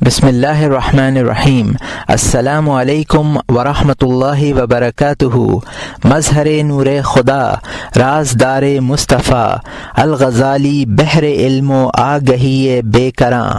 بسم اللہ الرحمن الرحیم۔ السلام علیکم ورحمۃ اللہ وبرکاتہ۔ مظہر نور خدا، رازدار مصطفیٰ، الغزالی بحر علم و آگہی بے کراں۔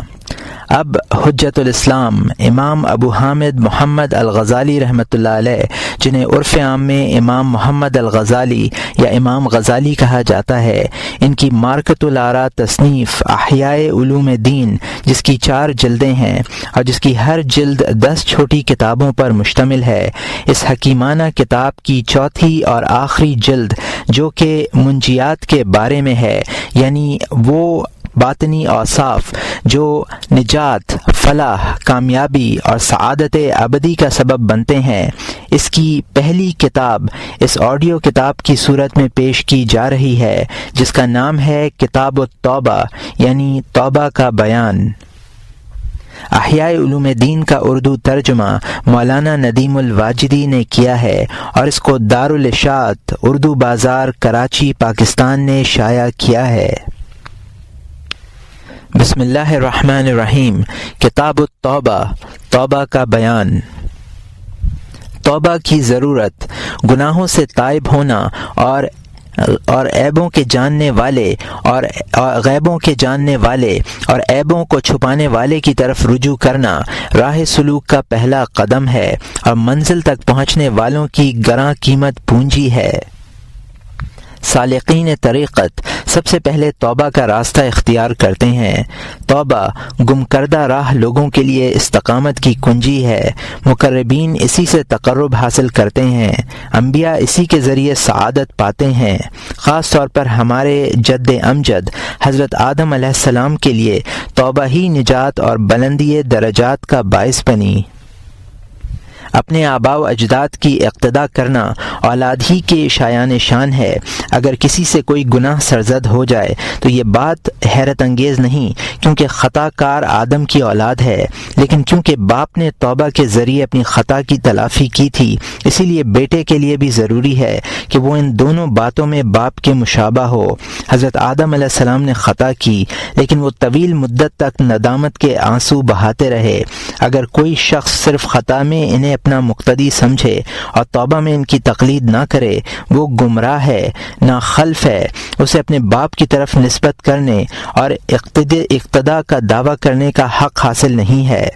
اب حجت الاسلام امام ابو حامد محمد الغزالی رحمۃ اللہ علیہ، جنہیں عرف عام میں امام محمد الغزالی یا امام غزالی کہا جاتا ہے، ان کی مارکۃ الآراء تصنیف احیاء علوم دین، جس کی 4 جلدیں ہیں اور جس کی ہر جلد 10 چھوٹی کتابوں پر مشتمل ہے، اس حکیمانہ کتاب کی چوتھی اور آخری جلد، جو کہ منجیات کے بارے میں ہے، یعنی وہ باطنی اوصاف جو نجات، فلاح، کامیابی اور سعادت ابدی کا سبب بنتے ہیں، اس کی پہلی کتاب اس آڈیو کتاب کی صورت میں پیش کی جا رہی ہے، جس کا نام ہے کتاب التوبہ، یعنی توبہ کا بیان۔ احیاء علوم دین کا اردو ترجمہ مولانا ندیم الواجدی نے کیا ہے اور اس کو دارالاشاعت اردو بازار کراچی پاکستان نے شائع کیا ہے۔ بسم اللہ الرحمن الرحیم۔ کتاب التوبہ، توبہ کا بیان۔ توبہ کی ضرورت، گناہوں سے تائب ہونا اور عیبوں کے جاننے والے اور غیبوں کے جاننے والے اور عیبوں کو چھپانے والے کی طرف رجوع کرنا راہ سلوک کا پہلا قدم ہے اور منزل تک پہنچنے والوں کی گراں قیمت پونجی ہے۔ سالقین طریقت سب سے پہلے توبہ کا راستہ اختیار کرتے ہیں۔ توبہ گم کردہ راہ لوگوں کے لیے استقامت کی کنجی ہے۔ مقربین اسی سے تقرب حاصل کرتے ہیں، انبیاء اسی کے ذریعے سعادت پاتے ہیں۔ خاص طور پر ہمارے جد امجد حضرت آدم علیہ السلام کے لیے توبہ ہی نجات اور بلندی درجات کا باعث بنی۔ اپنے آباء و اجداد کی اقتداء کرنا اولاد ہی کے شایان شان ہے۔ اگر کسی سے کوئی گناہ سرزد ہو جائے تو یہ بات حیرت انگیز نہیں، کیونکہ خطا کار آدم کی اولاد ہے، لیکن کیونکہ باپ نے توبہ کے ذریعے اپنی خطا کی تلافی کی تھی، اسی لیے بیٹے کے لیے بھی ضروری ہے کہ وہ ان دونوں باتوں میں باپ کے مشابہ ہو۔ حضرت آدم علیہ السلام نے خطا کی، لیکن وہ طویل مدت تک ندامت کے آنسو بہاتے رہے۔ اگر کوئی شخص صرف خطا میں انہیں اپنا مقتدی سمجھے اور توبہ میں ان کی تقلید نہ کرے، وہ گمراہ ہے، ناخلف ہے۔ اسے اپنے باپ کی طرف نسبت کرنے اور اقتداء کا دعویٰ کرنے کا حق حاصل نہیں ہے۔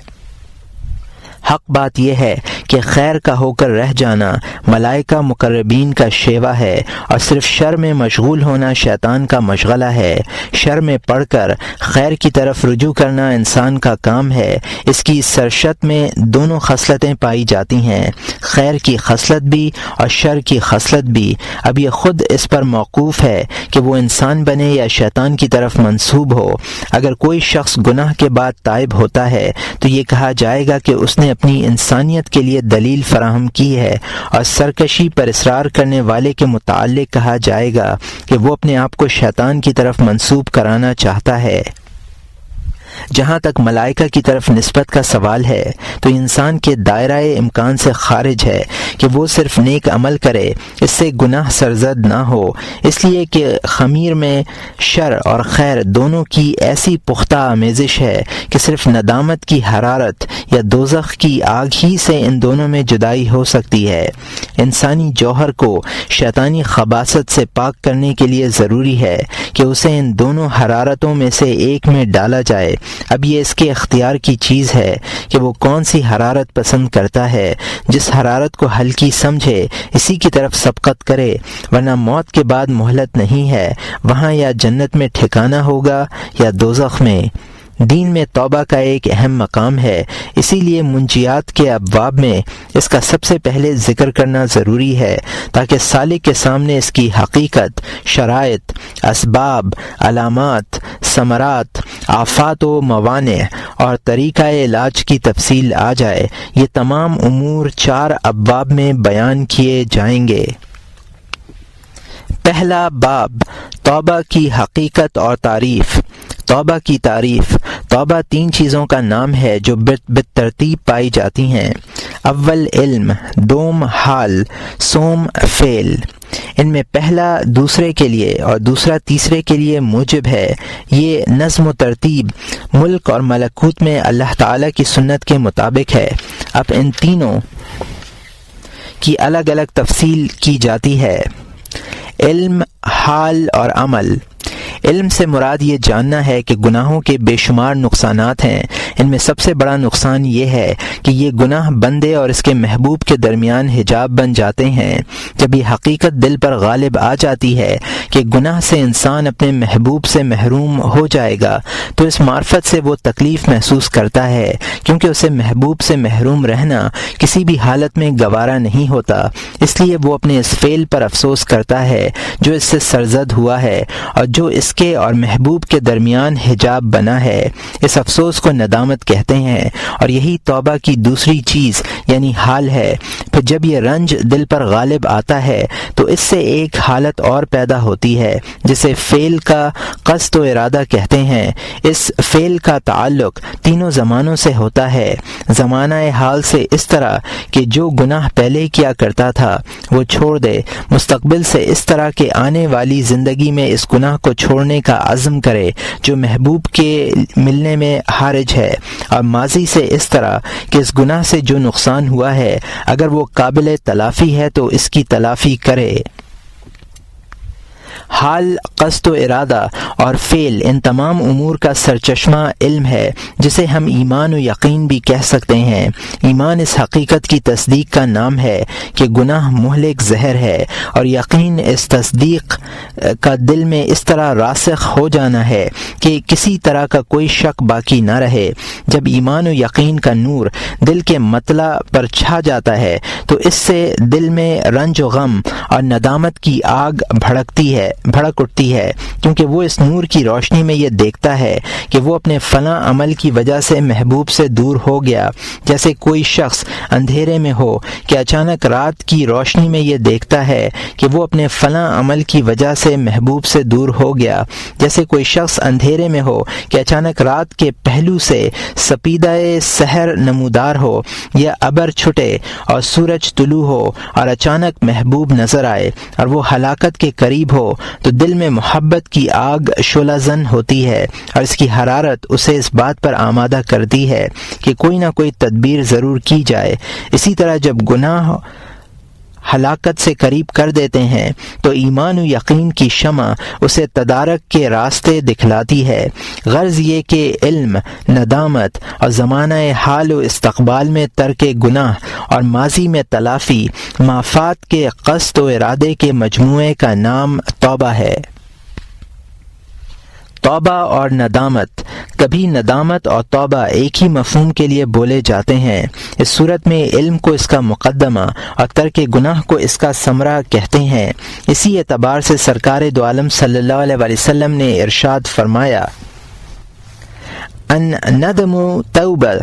حق بات یہ ہے کہ خیر کا ہو کر رہ جانا ملائکہ مقربین کا شیوا ہے، اور صرف شر میں مشغول ہونا شیطان کا مشغلہ ہے۔ شر میں پڑھ کر خیر کی طرف رجوع کرنا انسان کا کام ہے۔ اس کی سرشت میں دونوں خصلتیں پائی جاتی ہیں، خیر کی خصلت بھی اور شر کی خصلت بھی۔ اب یہ خود اس پر موقوف ہے کہ وہ انسان بنے یا شیطان کی طرف منسوب ہو۔ اگر کوئی شخص گناہ کے بعد تائب ہوتا ہے تو یہ کہا جائے گا کہ اس نے اپنی انسانیت کے لیے دلیل فراہم کی ہے، اور سرکشی پر اصرار کرنے والے کے متعلق کہا جائے گا کہ وہ اپنے آپ کو شیطان کی طرف منسوب کرانا چاہتا ہے۔ جہاں تک ملائکہ کی طرف نسبت کا سوال ہے تو انسان کے دائرہ امکان سے خارج ہے کہ وہ صرف نیک عمل کرے، اس سے گناہ سرزد نہ ہو، اس لیے کہ خمیر میں شر اور خیر دونوں کی ایسی پختہ آمیزش ہے کہ صرف ندامت کی حرارت یا دوزخ کی آگ ہی سے ان دونوں میں جدائی ہو سکتی ہے۔ انسانی جوہر کو شیطانی خباثت سے پاک کرنے کے لیے ضروری ہے کہ اسے ان دونوں حرارتوں میں سے ایک میں ڈالا جائے۔ اب یہ اس کے اختیار کی چیز ہے کہ وہ کون سی حرارت پسند کرتا ہے۔ جس حرارت کو ہلکی سمجھے اسی کی طرف سبقت کرے، ورنہ موت کے بعد مہلت نہیں ہے، وہاں یا جنت میں ٹھکانہ ہوگا یا دوزخ میں۔ دین میں توبہ کا ایک اہم مقام ہے، اسی لیے منجیات کے ابواب میں اس کا سب سے پہلے ذکر کرنا ضروری ہے، تاکہ سالک کے سامنے اس کی حقیقت، شرائط، اسباب، علامات، ثمرات، آفات و موانع اور طریقہ علاج کی تفصیل آ جائے۔ یہ تمام امور 4 ابواب میں بیان کیے جائیں گے۔ پہلا باب، توبہ کی حقیقت اور تعریف۔ توبہ کی تعریف۔ توبہ 3 چیزوں کا نام ہے جو بالترتیب پائی جاتی ہیں۔ اول علم، دوم حال، سوم فعل۔ ان میں پہلا دوسرے کے لیے اور دوسرا تیسرے کے لیے موجب ہے۔ یہ نظم و ترتیب ملک اور ملکوت میں اللہ تعالیٰ کی سنت کے مطابق ہے۔ اب ان تینوں کی الگ الگ تفصیل کی جاتی ہے۔ علم، حال اور عمل۔ علم سے مراد یہ جاننا ہے کہ گناہوں کے بے شمار نقصانات ہیں۔ ان میں سب سے بڑا نقصان یہ ہے کہ یہ گناہ بندے اور اس کے محبوب کے درمیان حجاب بن جاتے ہیں۔ جب یہ حقیقت دل پر غالب آ جاتی ہے کہ گناہ سے انسان اپنے محبوب سے محروم ہو جائے گا تو اس معرفت سے وہ تکلیف محسوس کرتا ہے، کیونکہ اسے محبوب سے محروم رہنا کسی بھی حالت میں گوارا نہیں ہوتا۔ اس لیے وہ اپنے اس فعل پر افسوس کرتا ہے جو اس سے سرزد ہوا ہے اور جو اس کے اور محبوب کے درمیان حجاب بنا ہے۔ اس افسوس کو ندامت کہتے ہیں، اور یہی توبہ کی دوسری چیز یعنی حال ہے۔ پھر جب یہ رنج دل پر غالب آتا ہے تو اس سے ایک حالت اور پیدا ہوتی ہے جسے فعل کا قصد و ارادہ کہتے ہیں۔ اس فعل کا تعلق تینوں زمانوں سے ہوتا ہے۔ زمانہ حال سے اس طرح کہ جو گناہ پہلے کیا کرتا تھا وہ چھوڑ دے، مستقبل سے اس طرح کہ آنے والی زندگی میں اس گناہ کو چھوڑنے کا عزم کرے جو محبوب کے ملنے میں حارج ہے، اور ماضی سے اس طرح کہ اس گناہ سے جو نقصان ہوا ہے اگر وہ قابل تلافی ہے تو اس کی تلافی کرے۔ حال، قصد و ارادہ اور فعل ان تمام امور کا سرچشمہ علم ہے، جسے ہم ایمان و یقین بھی کہہ سکتے ہیں۔ ایمان اس حقیقت کی تصدیق کا نام ہے کہ گناہ مہلک زہر ہے، اور یقین اس تصدیق کا دل میں اس طرح راسخ ہو جانا ہے کہ کسی طرح کا کوئی شک باقی نہ رہے۔ جب ایمان و یقین کا نور دل کے مطلع پر چھا جاتا ہے تو اس سے دل میں رنج و غم اور ندامت کی آگ بھڑک اٹھتی ہے، کیونکہ وہ اس نور کی روشنی میں یہ دیکھتا ہے کہ وہ اپنے فلاں عمل کی وجہ سے محبوب سے دور ہو گیا، جیسے کوئی شخص اندھیرے میں ہو کہ اچانک رات کی روشنی میں یہ دیکھتا ہے کہ وہ اپنے فلاں عمل کی وجہ سے محبوب سے دور ہو گیا، جیسے کوئی شخص اندھیرے میں ہو کہ اچانک رات کے پہلو سے سپیدہ سحر نمودار ہو، یا ابر چھٹے اور سورج طلوع ہو اور اچانک محبوب نظر آئے اور وہ ہلاکت کے قریب ہو تو دل میں محبت کی آگ شعلہ زن ہوتی ہے، اور اس کی حرارت اسے اس بات پر آمادہ کرتی ہے کہ کوئی نہ کوئی تدبیر ضرور کی جائے۔ اسی طرح جب گناہ ہلاکت سے قریب کر دیتے ہیں تو ایمان و یقین کی شمع اسے تدارک کے راستے دکھلاتی ہے۔ غرض یہ کہ علم، ندامت اور زمانہ حال و استقبال میں ترک گناہ اور ماضی میں تلافی، معافات کے قصد و ارادے کے مجموعے کا نام توبہ ہے۔ توبہ اور ندامت۔ کبھی ندامت اور توبہ ایک ہی مفہوم کے لیے بولے جاتے ہیں۔ اس صورت میں علم کو اس کا مقدمہ اور ترک گناہ کو اس کا ثمرہ کہتے ہیں۔ اسی اعتبار سے سرکار دو عالم صلی اللہ علیہ وسلم نے ارشاد فرمایا، ان ندم توبہ۔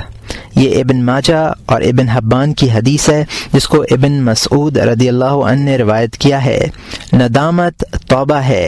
یہ ابن ماجہ اور ابن حبان کی حدیث ہے، جس کو ابن مسعود رضی اللہ عنہ نے روایت کیا ہے۔ ندامت توبہ ہے۔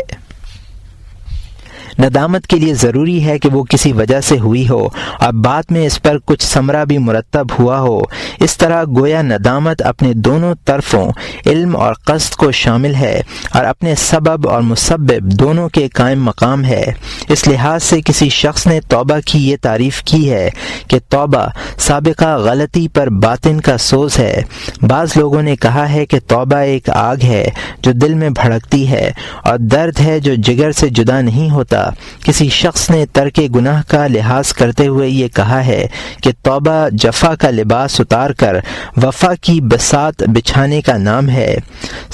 ندامت کے لیے ضروری ہے کہ وہ کسی وجہ سے ہوئی ہو اور بعد میں اس پر کچھ ثمرہ بھی مرتب ہوا ہو۔ اس طرح گویا ندامت اپنے دونوں طرفوں علم اور قصد کو شامل ہے اور اپنے سبب اور مسبب دونوں کے قائم مقام ہے۔ اس لحاظ سے کسی شخص نے توبہ کی یہ تعریف کی ہے کہ توبہ سابقہ غلطی پر باطن کا سوز ہے۔ بعض لوگوں نے کہا ہے کہ توبہ ایک آگ ہے جو دل میں بھڑکتی ہے اور درد ہے جو جگر سے جدا نہیں ہوتا۔ کسی شخص نے ترک گناہ کا لحاظ کرتے ہوئے یہ کہا ہے کہ توبہ جفا کا لباس اتار کر وفا کی بساط بچھانے کا نام ہے۔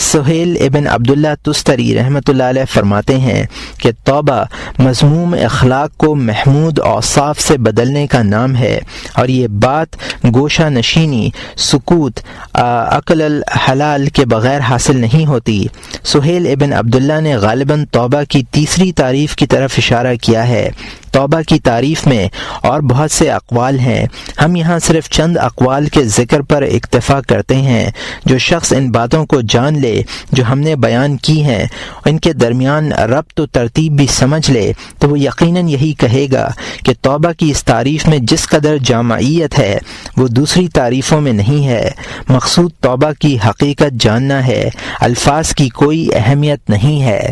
سہیل ابن عبداللہ تستری رحمۃ اللہ علیہ فرماتے ہیں کہ توبہ مذموم اخلاق کو محمود اوصاف سے بدلنے کا نام ہے، اور یہ بات گوشہ نشینی، سکوت، عقل الحلال کے بغیر حاصل نہیں ہوتی۔ سہیل ابن عبداللہ نے غالباً توبہ کی تیسری تعریف کی طرف طرف اشارہ کیا ہے۔ توبہ کی تعریف میں اور بہت سے اقوال ہیں، ہم یہاں صرف چند اقوال کے ذکر پر اکتفا کرتے ہیں۔ جو شخص ان باتوں کو جان لے جو ہم نے بیان کی ہیں، ان کے درمیان ربط و ترتیب بھی سمجھ لے، تو وہ یقیناً یہی کہے گا کہ توبہ کی اس تعریف میں جس قدر جامعیت ہے وہ دوسری تعریفوں میں نہیں ہے۔ مقصود توبہ کی حقیقت جاننا ہے، الفاظ کی کوئی اہمیت نہیں ہے۔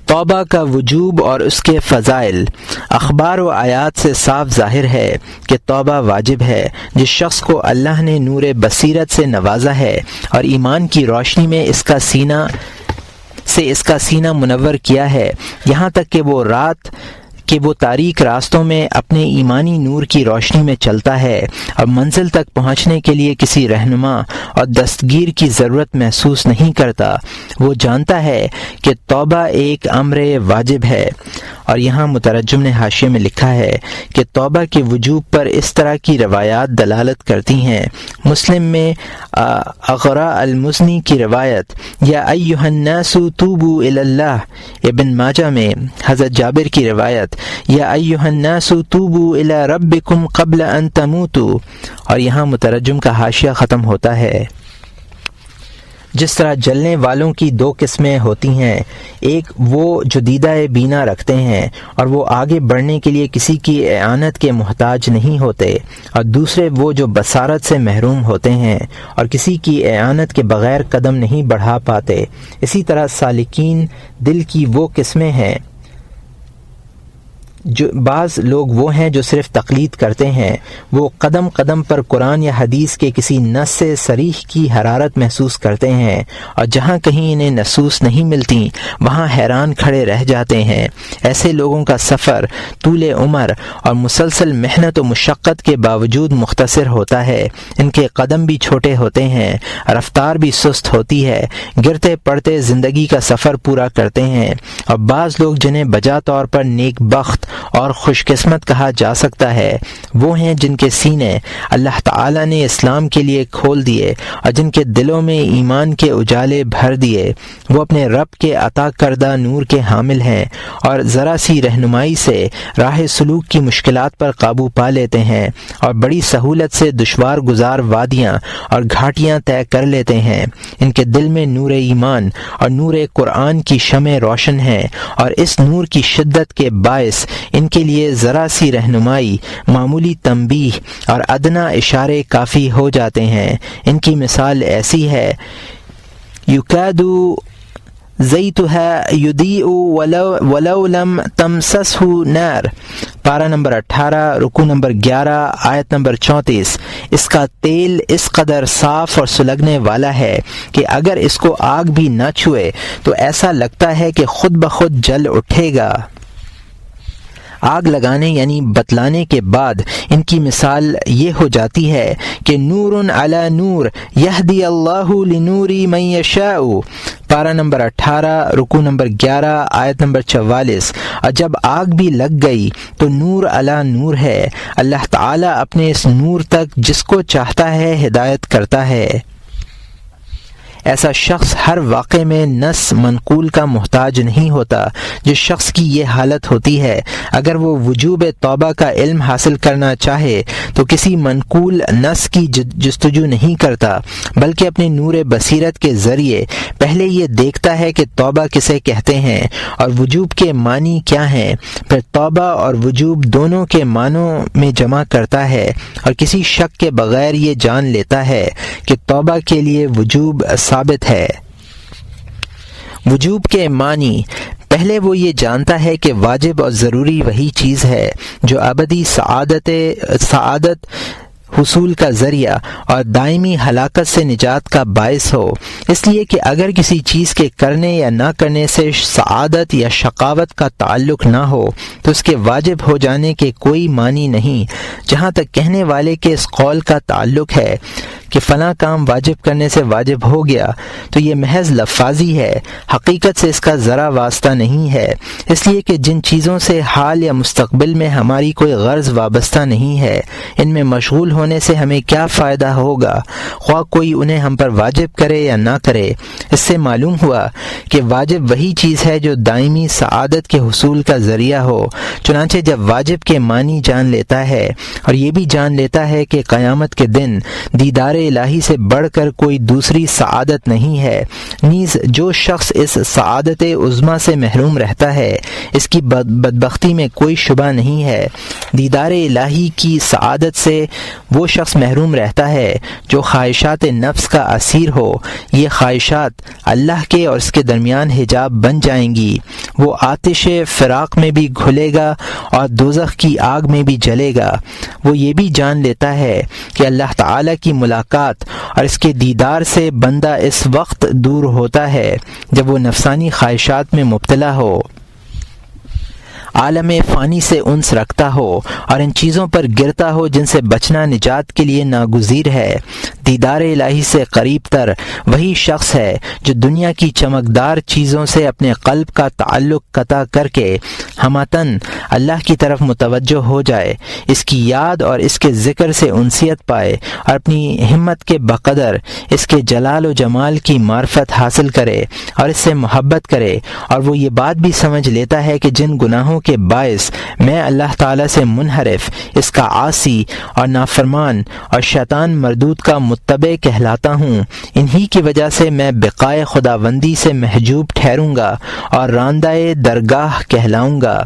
توبہ کا وجوب اور اس کے فضائل۔ اخبار و آیات سے صاف ظاہر ہے کہ توبہ واجب ہے۔ جس شخص کو اللہ نے نور بصیرت سے نوازا ہے اور ایمان کی روشنی میں اس کا سینہ منور کیا ہے، یہاں تک کہ وہ تاریک راستوں میں اپنے ایمانی نور کی روشنی میں چلتا ہے اور منزل تک پہنچنے کے لیے کسی رہنما اور دستگیر کی ضرورت محسوس نہیں کرتا، وہ جانتا ہے کہ توبہ ایک امر واجب ہے۔ اور یہاں مترجم نے حاشیے میں لکھا ہے کہ توبہ کے وجوب پر اس طرح کی روایات دلالت کرتی ہیں۔ مسلم میں اغرا المزنی کی روایت، یا ایھا الناس توبوا الی اللہ۔ ابن ماجہ میں حضرت جابر کی روایت، یا ایھا الناس توبوا الی ربکم قبل ان تموتوا۔ اور یہاں مترجم کا حاشیہ ختم ہوتا ہے۔ جس طرح جلنے والوں کی دو قسمیں ہوتی ہیں، ایک وہ جو دیدہ بینا رکھتے ہیں اور وہ آگے بڑھنے کے لیے کسی کی اعانت کے محتاج نہیں ہوتے، اور دوسرے وہ جو بصارت سے محروم ہوتے ہیں اور کسی کی اعانت کے بغیر قدم نہیں بڑھا پاتے۔ اسی طرح سالکین دل کی وہ قسمیں ہیں، جو بعض لوگ وہ ہیں جو صرف تقلید کرتے ہیں، وہ قدم قدم پر قرآن یا حدیث کے کسی نص سے صریح کی حرارت محسوس کرتے ہیں، اور جہاں کہیں انہیں نصوص نہیں ملتی وہاں حیران کھڑے رہ جاتے ہیں۔ ایسے لوگوں کا سفر طول عمر اور مسلسل محنت و مشقت کے باوجود مختصر ہوتا ہے، ان کے قدم بھی چھوٹے ہوتے ہیں، رفتار بھی سست ہوتی ہے، گرتے پڑتے زندگی کا سفر پورا کرتے ہیں۔ اور بعض لوگ جنہیں بجا طور پر نیک بخت اور خوش قسمت کہا جا سکتا ہے، وہ ہیں جن کے سینے اللہ تعالی نے اسلام کے لیے کھول دیے اور جن کے دلوں میں ایمان کے اجالے بھر دیے۔ وہ اپنے رب کے عطا کردہ نور کے حامل ہیں اور ذرا سی رہنمائی سے راہ سلوک کی مشکلات پر قابو پا لیتے ہیں اور بڑی سہولت سے دشوار گزار وادیاں اور گھاٹیاں طے کر لیتے ہیں۔ ان کے دل میں نور ایمان اور نور قرآن کی شمع روشن ہے، اور اس نور کی شدت کے باعث ان کے لیے ذرا سی رہنمائی، معمولی تنبیہ اور ادنا اشارے کافی ہو جاتے ہیں۔ ان کی مثال ایسی ہے، یکاد زیتها یضیء ولو لم تمسسہ نار، پارہ نمبر 18 رکوع نمبر 11 آیت نمبر 34۔ اس کا تیل اس قدر صاف اور سلگنے والا ہے کہ اگر اس کو آگ بھی نہ چھوئے تو ایسا لگتا ہے کہ خود بخود جل اٹھے گا۔ آگ لگانے یعنی بتلانے کے بعد ان کی مثال یہ ہو جاتی ہے کہ نور علی نور یہدی اللہ لنوری من یشاء، پارہ نمبر 18 رکوع نمبر 11 آیت نمبر 44۔ اور جب آگ بھی لگ گئی تو نور علی نور ہے، اللہ تعالی اپنے اس نور تک جس کو چاہتا ہے ہدایت کرتا ہے۔ ایسا شخص ہر واقعے میں نص منقول کا محتاج نہیں ہوتا۔ جس شخص کی یہ حالت ہوتی ہے، اگر وہ وجوب توبہ کا علم حاصل کرنا چاہے تو کسی منقول نص کی جستجو نہیں کرتا، بلکہ اپنے نور بصیرت کے ذریعے پہلے یہ دیکھتا ہے کہ توبہ کسے کہتے ہیں اور وجوب کے معنی کیا ہیں، پھر توبہ اور وجوب دونوں کے معنوں میں جمع کرتا ہے اور کسی شک کے بغیر یہ جان لیتا ہے کہ توبہ کے لیے وجوب ثابت ہے۔ وجوب کے معنی، پہلے وہ یہ جانتا ہے کہ واجب اور ضروری وہی چیز ہے جو ابدی سعادت حصول کا ذریعہ اور دائمی ہلاکت سے نجات کا باعث ہو، اس لیے کہ اگر کسی چیز کے کرنے یا نہ کرنے سے سعادت یا شقاوت کا تعلق نہ ہو تو اس کے واجب ہو جانے کے کوئی معنی نہیں۔ جہاں تک کہنے والے کے اس قول کا تعلق ہے کہ فلاں کام واجب کرنے سے واجب ہو گیا، تو یہ محض لفاظی ہے، حقیقت سے اس کا ذرا واسطہ نہیں ہے، اس لیے کہ جن چیزوں سے حال یا مستقبل میں ہماری کوئی غرض وابستہ نہیں ہے، ان میں مشغول ہونے سے ہمیں کیا فائدہ ہوگا، خواہ کوئی انہیں ہم پر واجب کرے یا نہ کرے۔ اس سے معلوم ہوا کہ واجب وہی چیز ہے جو دائمی سعادت کے حصول کا ذریعہ ہو۔ چنانچہ جب واجب کے معنی جان لیتا ہے اور یہ بھی جان لیتا ہے کہ قیامت کے دن دیدار الہی سے بڑھ کر کوئی دوسری سعادت نہیں ہے، نیز جو شخص اس سعادت عظمیٰ سے محروم رہتا ہے اس کی بدبختی میں کوئی شبہ نہیں ہے۔ دیدار الہی کی سعادت سے وہ شخص محروم رہتا ہے جو خواہشات نفس کا اسیر ہو۔ یہ خواہشات اللہ کے اور اس کے درمیان حجاب بن جائیں گی۔ وہ آتش فراق میں بھی گھلے گا اور دوزخ کی آگ میں بھی جلے گا۔ وہ یہ بھی جان لیتا ہے کہ اللہ تعالی کی ملاقات اور اس کے دیدار سے بندہ اس وقت دور ہوتا ہے جب وہ نفسانی خواہشات میں مبتلا ہو، عالم فانی سے انس رکھتا ہو اور ان چیزوں پر گرتا ہو جن سے بچنا نجات کے لیے ناگزیر ہے۔ دیدار الہی سے قریب تر وہی شخص ہے جو دنیا کی چمکدار چیزوں سے اپنے قلب کا تعلق قطع کر کے ہمتن اللہ کی طرف متوجہ ہو جائے، اس کی یاد اور اس کے ذکر سے انسیت پائے اور اپنی ہمت کے بقدر اس کے جلال و جمال کی معرفت حاصل کرے اور اس سے محبت کرے، اور وہ یہ بات بھی سمجھ لیتا ہے کہ جن گناہوں کے باعث میں اللہ تعالیٰ سے منحرف، اس کا عاصی اور نافرمان اور شیطان مردود کا متبع کہلاتا ہوں، انہی کی وجہ سے میں بقائے خداوندی سے محجوب ٹھہروں گا اور راندہ درگاہ کہلاؤں گا۔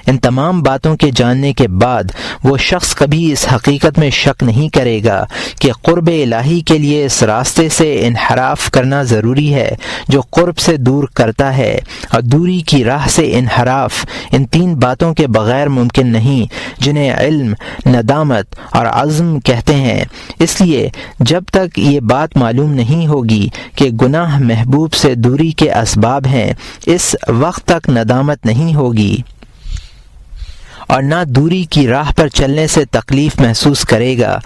ان تمام باتوں کے جاننے کے بعد وہ شخص کبھی اس حقیقت میں شک نہیں کرے گا کہ قرب الہی کے لیے اس راستے سے انحراف کرنا ضروری ہے جو قرب سے دور کرتا ہے، اور دوری کی راہ سے انحراف ان تین باتوں کے بغیر ممکن نہیں جنہیں علم، ندامت اور عزم کہتے ہیں۔ اس لیے جب تک یہ بات معلوم نہیں ہوگی کہ گناہ محبوب سے دوری کے اسباب ہیں، اس وقت تک ندامت نہیں ہوگی اور نہ دوری کی راہ پر چلنے سے تکلیف محسوس کرے گا،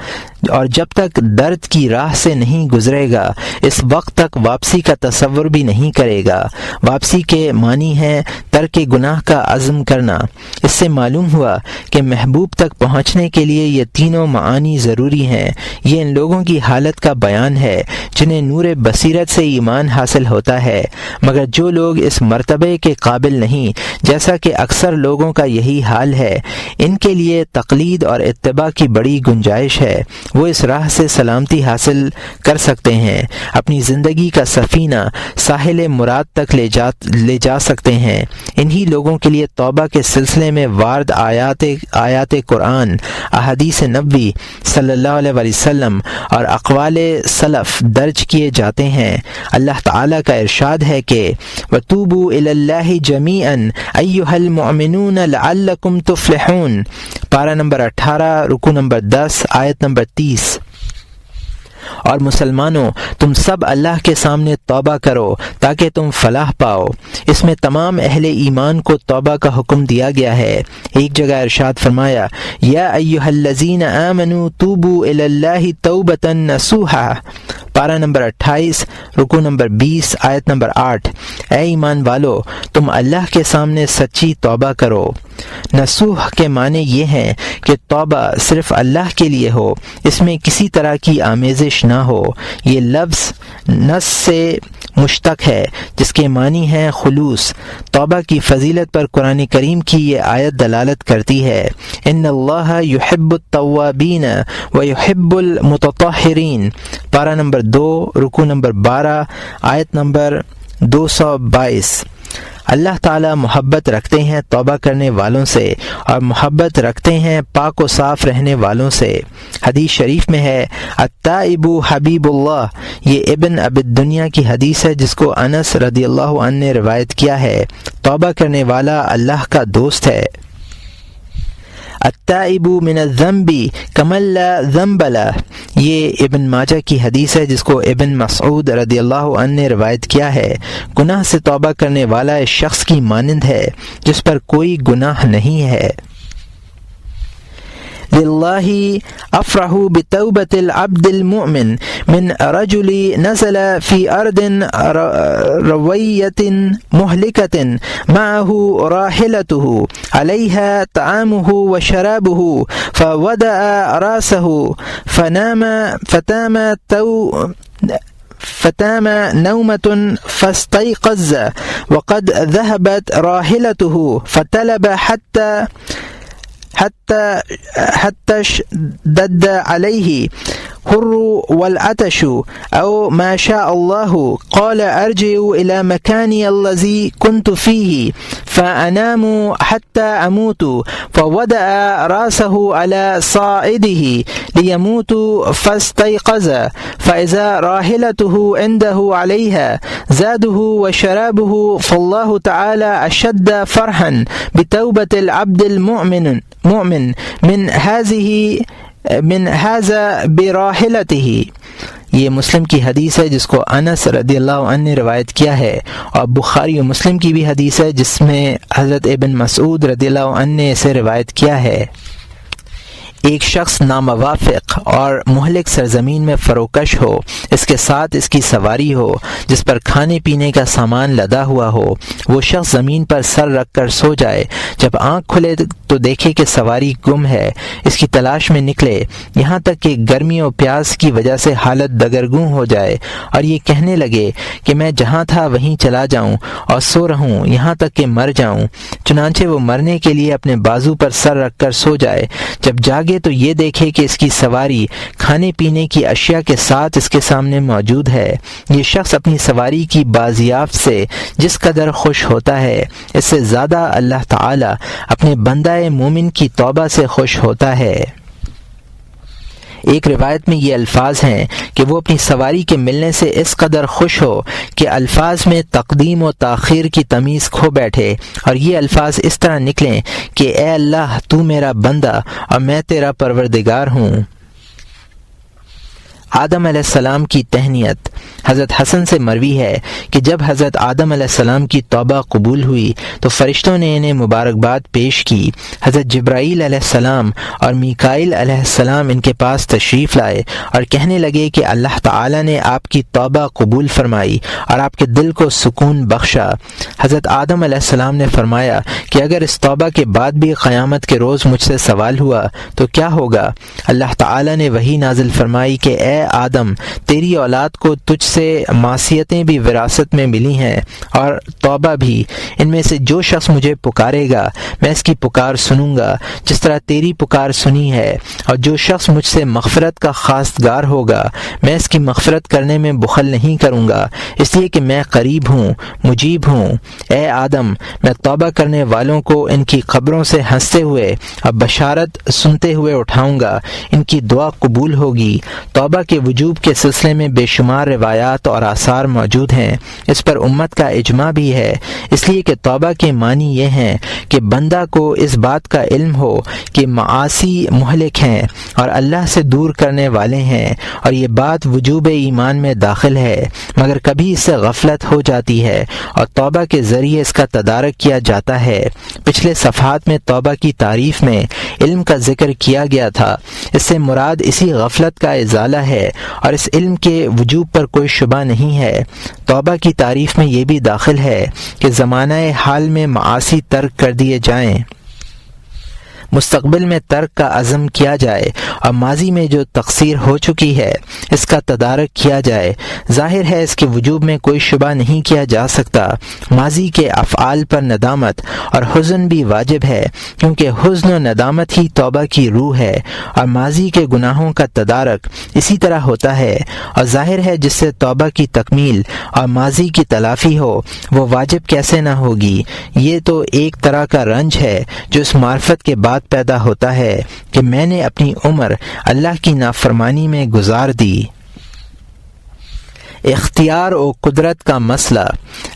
اور جب تک درد کی راہ سے نہیں گزرے گا اس وقت تک واپسی کا تصور بھی نہیں کرے گا۔ واپسی کے معنی ہے ترک گناہ کا عزم کرنا۔ اس سے معلوم ہوا کہ محبوب تک پہنچنے کے لیے یہ تینوں معانی ضروری ہیں۔ یہ ان لوگوں کی حالت کا بیان ہے جنہیں نور بصیرت سے ایمان حاصل ہوتا ہے، مگر جو لوگ اس مرتبے کے قابل نہیں، جیسا کہ اکثر لوگوں کا یہی حال ہے، ان کے لیے تقلید اور اتباع کی بڑی گنجائش ہے۔ وہ اس راہ سے سلامتی حاصل کر سکتے ہیں، اپنی زندگی کا سفینہ ساحل مراد تک لے جا سکتے ہیں۔ انہی لوگوں کے لیے توبہ کے سلسلے میں وارد آیات قرآن، احادیث نبوی صلی اللہ علیہ وسلم اور اقوال سلف درج کیے جاتے ہیں۔ اللہ تعالیٰ کا ارشاد ہے کہ وَتُوبُوا إِلَى اللَّهِ جَمِيعًا أَيُّهَا الْمُؤْمِنُونَ لَعَلَّكُمْ تُفْلِحُونَ، پارہ نمبر 18، رکوع نمبر 10، آیت نمبر 30۔ اور مسلمانوں، تم سب اللہ کے سامنے توبہ کرو تاکہ تم فلاح پاؤ۔ اس میں تمام اہل ایمان کو توبہ کا حکم دیا گیا ہے۔ ایک جگہ ارشاد فرمایا یا ایھا الذین آمنوا توبوا الی اللہ توبۃ نصوحا، پارہ نمبر 28، رکوع نمبر 20، آیت نمبر 8۔ اے ایمان والو، تم اللہ کے سامنے سچی توبہ کرو۔ نصوح کے معنی یہ ہیں کہ توبہ صرف اللہ کے لیے ہو، اس میں کسی طرح کی آمیزش نہ ہو۔ یہ لفظ نص سے مشتق ہے جس کے معنی ہے خلوص۔ توبہ کی فضیلت پر قرآن کریم کی یہ آیت دلالت کرتی ہے، ان اللہ یحب التوابین ویحب المتطہرین، پارہ نمبر 2، رکوع نمبر 12، آیت نمبر 222۔ اللہ تعالیٰ محبت رکھتے ہیں توبہ کرنے والوں سے اور محبت رکھتے ہیں پاک و صاف رہنے والوں سے۔ حدیث شریف میں ہے التائب حبیب اللہ، یہ ابن ابی الدنیا کی حدیث ہے جس کو انس رضی اللہ عنہ نے روایت کیا ہے۔ توبہ کرنے والا اللہ کا دوست ہے۔ التائب من الذنب کمن لا ذنب لہ، یہ ابن ماجہ کی حدیث ہے جس کو ابن مسعود رضی اللہ عنہ نے روایت کیا ہے۔ گناہ سے توبہ کرنے والا اس شخص کی مانند ہے جس پر کوئی گناہ نہیں ہے۔ لله أفرح بتوبة العبد المؤمن من رجل نزل في أرض روية مهلكة معه راحلته عليها طعامه وشرابه فودع رأسه فتام نومة فاستيقظ وقد ذهبت راحلته فطلب حتى اشتد عليه حر والعطش أو ما شاء الله قال أرجع إلى مكاني الذي كنت فيه فأنام حتى أموت فودع رأسه على صاعده ليموت فاستيقظ فإذا راحلته عنده عليها زاده وشرابه فالله تعالى أشد فرحا بتوبة العبد المؤمن من هذا براحلته. یہ مسلم کی حدیث ہے جس کو انس رضی اللہ عنہ نے روایت کیا ہے، اور بخاری و مسلم کی بھی حدیث ہے جس میں حضرت ابن مسعود رضی اللہ عنہ نے اسے روایت کیا ہے۔ ایک شخص ناموافق اور مہلک سرزمین میں فروکش ہو، اس کے ساتھ اس کی سواری ہو جس پر کھانے پینے کا سامان لدا ہوا ہو، وہ شخص زمین پر سر رکھ کر سو جائے، جب آنکھ کھلے تو دیکھے کہ سواری گم ہے، اس کی تلاش میں نکلے، یہاں تک کہ گرمی اور پیاس کی وجہ سے حالت دگرگوں ہو جائے اور یہ کہنے لگے کہ میں جہاں تھا وہیں چلا جاؤں اور سو رہوں یہاں تک کہ مر جاؤں، چنانچہ وہ مرنے کے لیے اپنے بازو پر سر رکھ کر سو جائے، جب جاگے تو یہ دیکھے کہ اس کی سواری کھانے پینے کی اشیاء کے ساتھ اس کے سامنے موجود ہے۔ یہ شخص اپنی سواری کی بازیافت سے جس قدر خوش ہوتا ہے، اس سے زیادہ اللہ تعالی اپنے بندہ مومن کی توبہ سے خوش ہوتا ہے۔ ایک روایت میں یہ الفاظ ہیں کہ وہ اپنی سواری کے ملنے سے اس قدر خوش ہو کہ الفاظ میں تقدیم و تاخیر کی تمیز کھو بیٹھے، اور یہ الفاظ اس طرح نکلیں کہ اے اللہ تو میرا بندہ اور میں تیرا پروردگار ہوں۔ آدم علیہ السلام کی تہنیت۔ حضرت حسن سے مروی ہے کہ جب حضرت آدم علیہ السلام کی توبہ قبول ہوئی تو فرشتوں نے انہیں مبارکباد پیش کی۔ حضرت جبرائیل علیہ السلام اور میکائیل علیہ السلام ان کے پاس تشریف لائے اور کہنے لگے کہ اللہ تعالی نے آپ کی توبہ قبول فرمائی اور آپ کے دل کو سکون بخشا۔ حضرت آدم علیہ السلام نے فرمایا کہ اگر اس توبہ کے بعد بھی قیامت کے روز مجھ سے سوال ہوا تو کیا ہوگا؟ اللہ تعالی نے وحی نازل فرمائی کہ اے آدم، تیری اولاد کو تجھ سے معصیتیں بھی وراثت میں ملی ہیں اور توبہ بھی، ان میں سے جو شخص مجھے پکارے گا میں اس کی پکار سنوں گا جس طرح تیری پکار سنی ہے، اور جو شخص مجھ سے مغفرت کا خواستگار ہوگا میں اس کی مغفرت کرنے میں بخل نہیں کروں گا، اس لیے کہ میں قریب ہوں، مجیب ہوں۔ اے آدم، میں توبہ کرنے والوں کو ان کی قبروں سے ہنستے ہوئے اور بشارت سنتے ہوئے اٹھاؤں گا، ان کی دعا قبول ہوگی۔ توبہ کے وجوب کے سلسلے میں بے شمار روایات اور آثار موجود ہیں، اس پر امت کا اجماع بھی ہے، اس لیے کہ توبہ کے معنی یہ ہیں کہ بندہ کو اس بات کا علم ہو کہ معاصی مہلک ہیں اور اللہ سے دور کرنے والے ہیں، اور یہ بات وجوب ایمان میں داخل ہے، مگر کبھی اس سے غفلت ہو جاتی ہے اور توبہ کے ذریعے اس کا تدارک کیا جاتا ہے۔ پچھلے صفحات میں توبہ کی تعریف میں علم کا ذکر کیا گیا تھا، اس سے مراد اسی غفلت کا ازالہ ہے اور اس علم کے وجوب پر کوئی شبہ نہیں ہے۔ توبہ کی تعریف میں یہ بھی داخل ہے کہ زمانہ حال میں معاصی ترک کر دیے جائیں، مستقبل میں ترک کا عزم کیا جائے اور ماضی میں جو تقصیر ہو چکی ہے اس کا تدارک کیا جائے۔ ظاہر ہے اس کے وجوب میں کوئی شبہ نہیں کیا جا سکتا۔ ماضی کے افعال پر ندامت اور حزن بھی واجب ہے، کیونکہ حزن و ندامت ہی توبہ کی روح ہے، اور ماضی کے گناہوں کا تدارک اسی طرح ہوتا ہے، اور ظاہر ہے جس سے توبہ کی تکمیل اور ماضی کی تلافی ہو وہ واجب کیسے نہ ہوگی۔ یہ تو ایک طرح کا رنج ہے جو اس معرفت کے بعد پیدا ہوتا ہے کہ میں نے اپنی عمر اللہ کی نافرمانی میں گزار دی۔ اختیار و قدرت کا مسئلہ۔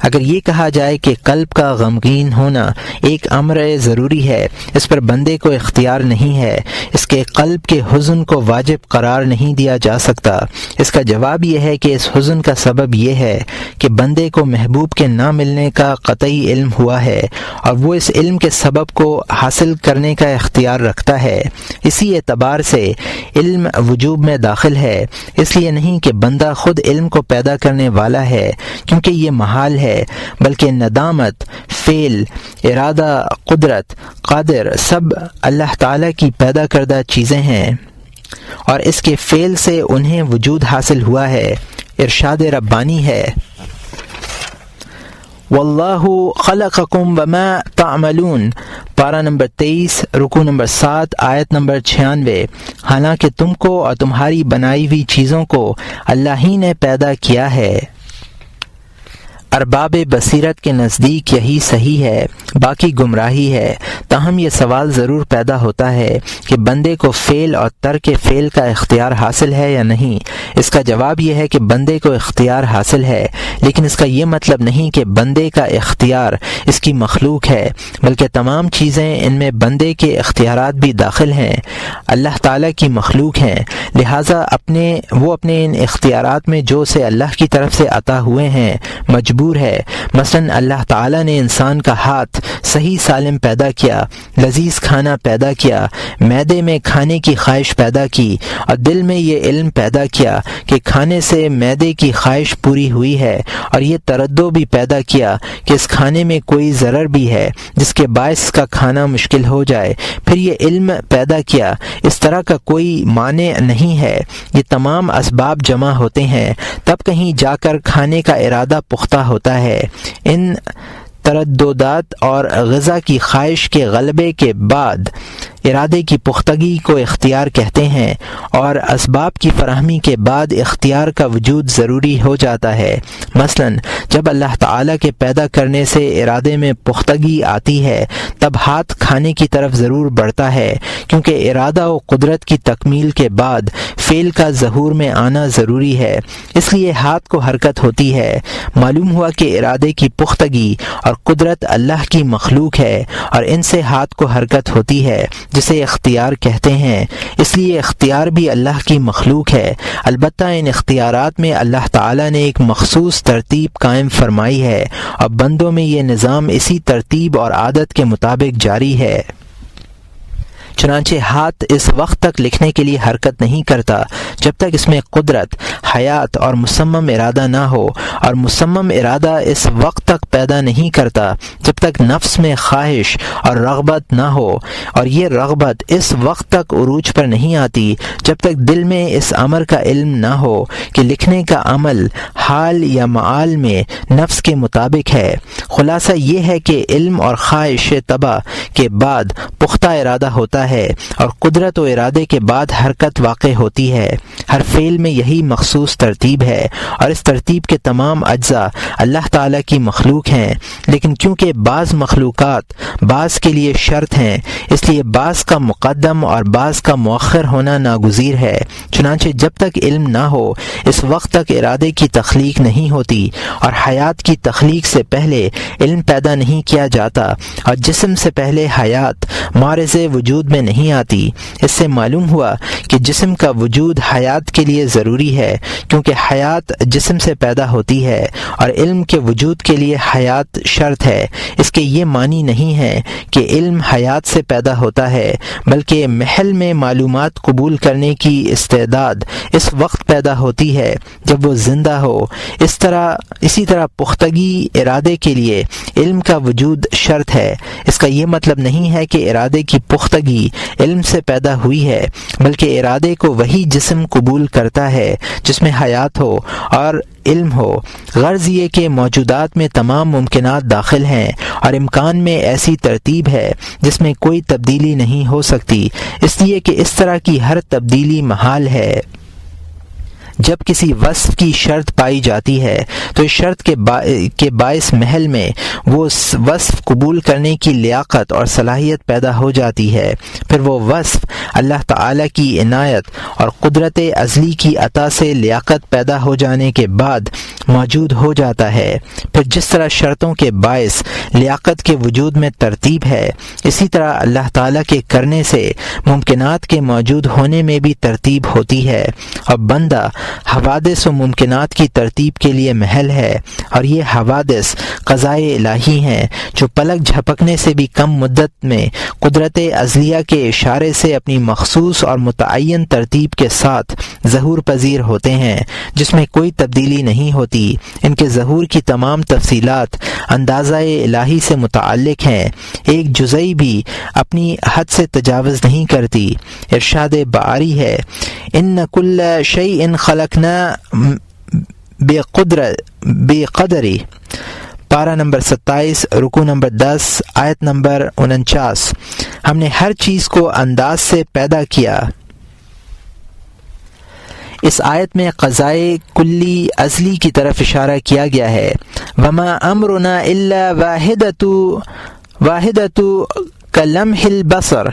اگر یہ کہا جائے کہ قلب کا غمگین ہونا ایک امر ضروری ہے، اس پر بندے کو اختیار نہیں ہے، اس کے قلب کے حزن کو واجب قرار نہیں دیا جا سکتا، اس کا جواب یہ ہے کہ اس حزن کا سبب یہ ہے کہ بندے کو محبوب کے نہ ملنے کا قطعی علم ہوا ہے اور وہ اس علم کے سبب کو حاصل کرنے کا اختیار رکھتا ہے۔ اسی اعتبار سے علم وجوب میں داخل ہے، اس لیے نہیں کہ بندہ خود علم کو پیدا کرنے والا ہے کیونکہ یہ محال ہے، بلکہ ندامت، فعل، ارادہ، قدرت، قادر سب اللہ تعالیٰ کی پیدا کردہ چیزیں ہیں اور اس کے فعل سے انہیں وجود حاصل ہوا ہے۔ ارشاد ربانی ہے، واللہ خلقکم وما تعملون، پارہ نمبر 23، رکوع نمبر 7، آیت نمبر 96، حالانکہ تم کو اور تمہاری بنائی ہوئی چیزوں کو اللہ ہی نے پیدا کیا ہے۔ ارباب بصیرت کے نزدیک یہی صحیح ہے، باقی گمراہی ہے۔ تاہم یہ سوال ضرور پیدا ہوتا ہے کہ بندے کو فعل اور ترک فعل کا اختیار حاصل ہے یا نہیں۔ اس کا جواب یہ ہے کہ بندے کو اختیار حاصل ہے، لیکن اس کا یہ مطلب نہیں کہ بندے کا اختیار اس کی مخلوق ہے، بلکہ تمام چیزیں ان میں بندے کے اختیارات بھی داخل ہیں، اللہ تعالیٰ کی مخلوق ہیں، لہٰذا وہ اپنے ان اختیارات میں جو سے اللہ کی طرف سے عطا ہوئے ہیں مجبور ہے۔ مثلا اللہ تعالیٰ نے انسان کا ہاتھ صحیح سالم پیدا کیا، لذیذ کھانا پیدا کیا، معدے میں کھانے کی خواہش پیدا کی اور دل میں یہ علم پیدا کیا کہ کھانے سے معدے کی خواہش پوری ہوئی ہے، اور یہ تردد بھی پیدا کیا کہ اس کھانے میں کوئی ضرر بھی ہے جس کے باعث کا کھانا مشکل ہو جائے، پھر یہ علم پیدا کیا۔ اس طرح کا کوئی مانع نہیں ہے، یہ تمام اسباب جمع ہوتے ہیں تب کہیں جا کر کھانے کا ارادہ پختہ ہوتا ہے۔ ان ترددات اور غذا کی خواہش کے غلبے کے بعد ارادے کی پختگی کو اختیار کہتے ہیں، اور اسباب کی فراہمی کے بعد اختیار کا وجود ضروری ہو جاتا ہے۔ مثلا جب اللہ تعالیٰ کے پیدا کرنے سے ارادے میں پختگی آتی ہے تب ہاتھ کھانے کی طرف ضرور بڑھتا ہے، کیونکہ ارادہ و قدرت کی تکمیل کے بعد فعل کا ظہور میں آنا ضروری ہے، اس لیے ہاتھ کو حرکت ہوتی ہے۔ معلوم ہوا کہ ارادے کی پختگی اور قدرت اللہ کی مخلوق ہے اور ان سے ہاتھ کو حرکت ہوتی ہے جسے اختیار کہتے ہیں، اس لیے اختیار بھی اللہ کی مخلوق ہے۔ البتہ ان اختیارات میں اللہ تعالیٰ نے ایک مخصوص ترتیب قائم فرمائی ہے اور بندوں میں یہ نظام اسی ترتیب اور عادت کے مطابق جاری ہے۔ چنانچہ ہاتھ اس وقت تک لکھنے کے لیے حرکت نہیں کرتا جب تک اس میں قدرت، حیات اور مصمم ارادہ نہ ہو، اور مصمم ارادہ اس وقت تک پیدا نہیں کرتا جب تک نفس میں خواہش اور رغبت نہ ہو، اور یہ رغبت اس وقت تک عروج پر نہیں آتی جب تک دل میں اس امر کا علم نہ ہو کہ لکھنے کا عمل حال یا معال میں نفس کے مطابق ہے۔ خلاصہ یہ ہے کہ علم اور خواہش طبع کے بعد پختہ ارادہ ہوتا ہے اور قدرت و ارادے کے بعد حرکت واقع ہوتی ہے۔ ہر فعل میں یہی مخصوص ترتیب ہے اور اس ترتیب کے تمام اجزاء اللہ تعالیٰ کی مخلوق ہیں، لیکن کیونکہ بعض مخلوقات بعض کے لیے شرط ہیں، اس لیے بعض کا مقدم اور بعض کا مؤخر ہونا ناگزیر ہے۔ چنانچہ جب تک علم نہ ہو اس وقت تک ارادے کی تخلیق نہیں ہوتی، اور حیات کی تخلیق سے پہلے علم پیدا نہیں کیا جاتا، اور جسم سے پہلے حیات معرض وجود میں نہیں آتی۔ اس سے معلوم ہوا کہ جسم کا وجود حیات کے لیے ضروری ہے، کیونکہ حیات جسم سے پیدا ہوتی ہے اور علم کے وجود کے لیے حیات شرط ہے۔ اس کے یہ معنی نہیں ہے کہ علم حیات سے پیدا ہوتا ہے، بلکہ محل میں معلومات قبول کرنے کی استعداد اس وقت پیدا ہوتی ہے جب وہ زندہ ہو۔ اسی طرح پختگی ارادے کے لیے علم کا وجود شرط ہے۔ اس کا یہ مطلب نہیں ہے کہ ارادے کی پختگی علم سے پیدا ہوئی ہے، بلکہ ارادے کو وہی جسم قبول کرتا ہے جس میں حیات ہو اور علم ہو۔ غرض یہ کہ موجودات میں تمام ممکنات داخل ہیں اور امکان میں ایسی ترتیب ہے جس میں کوئی تبدیلی نہیں ہو سکتی، اس لیے کہ اس طرح کی ہر تبدیلی محال ہے۔ جب کسی وصف کی شرط پائی جاتی ہے تو اس شرط کے باعث محل میں وہ وصف قبول کرنے کی لیاقت اور صلاحیت پیدا ہو جاتی ہے، پھر وہ وصف اللہ تعالیٰ کی عنایت اور قدرت ازلی کی عطا سے لیاقت پیدا ہو جانے کے بعد موجود ہو جاتا ہے۔ پھر جس طرح شرطوں کے باعث لیاقت کے وجود میں ترتیب ہے، اسی طرح اللہ تعالیٰ کے کرنے سے ممکنات کے موجود ہونے میں بھی ترتیب ہوتی ہے، اور بندہ حوادث و ممکنات کی ترتیب کے لیے محل ہے، اور یہ حوادث قضائے الہی ہیں جو پلک جھپکنے سے بھی کم مدت میں قدرت ازلیہ کے اشارے سے اپنی مخصوص اور متعین ترتیب کے ساتھ ظہور پذیر ہوتے ہیں، جس میں کوئی تبدیلی نہیں ہوتی۔ ان کے ظہور کی تمام تفصیلات اندازہ الہی سے متعلق ہیں، ایک جزئی بھی اپنی حد سے تجاوز نہیں کرتی۔ ارشاد باری ہے، ان کل شیء خلقنا بقدر، پارہ نمبر 27، رکوع نمبر 10، آیت نمبر 49۔ ہم نے ہر چیز کو انداز سے پیدا کیا۔ اس آیت میں قضائے کلی ازلی کی طرف اشارہ کیا گیا ہے۔ وما امرنا الا واحدۃ کلمح البصر،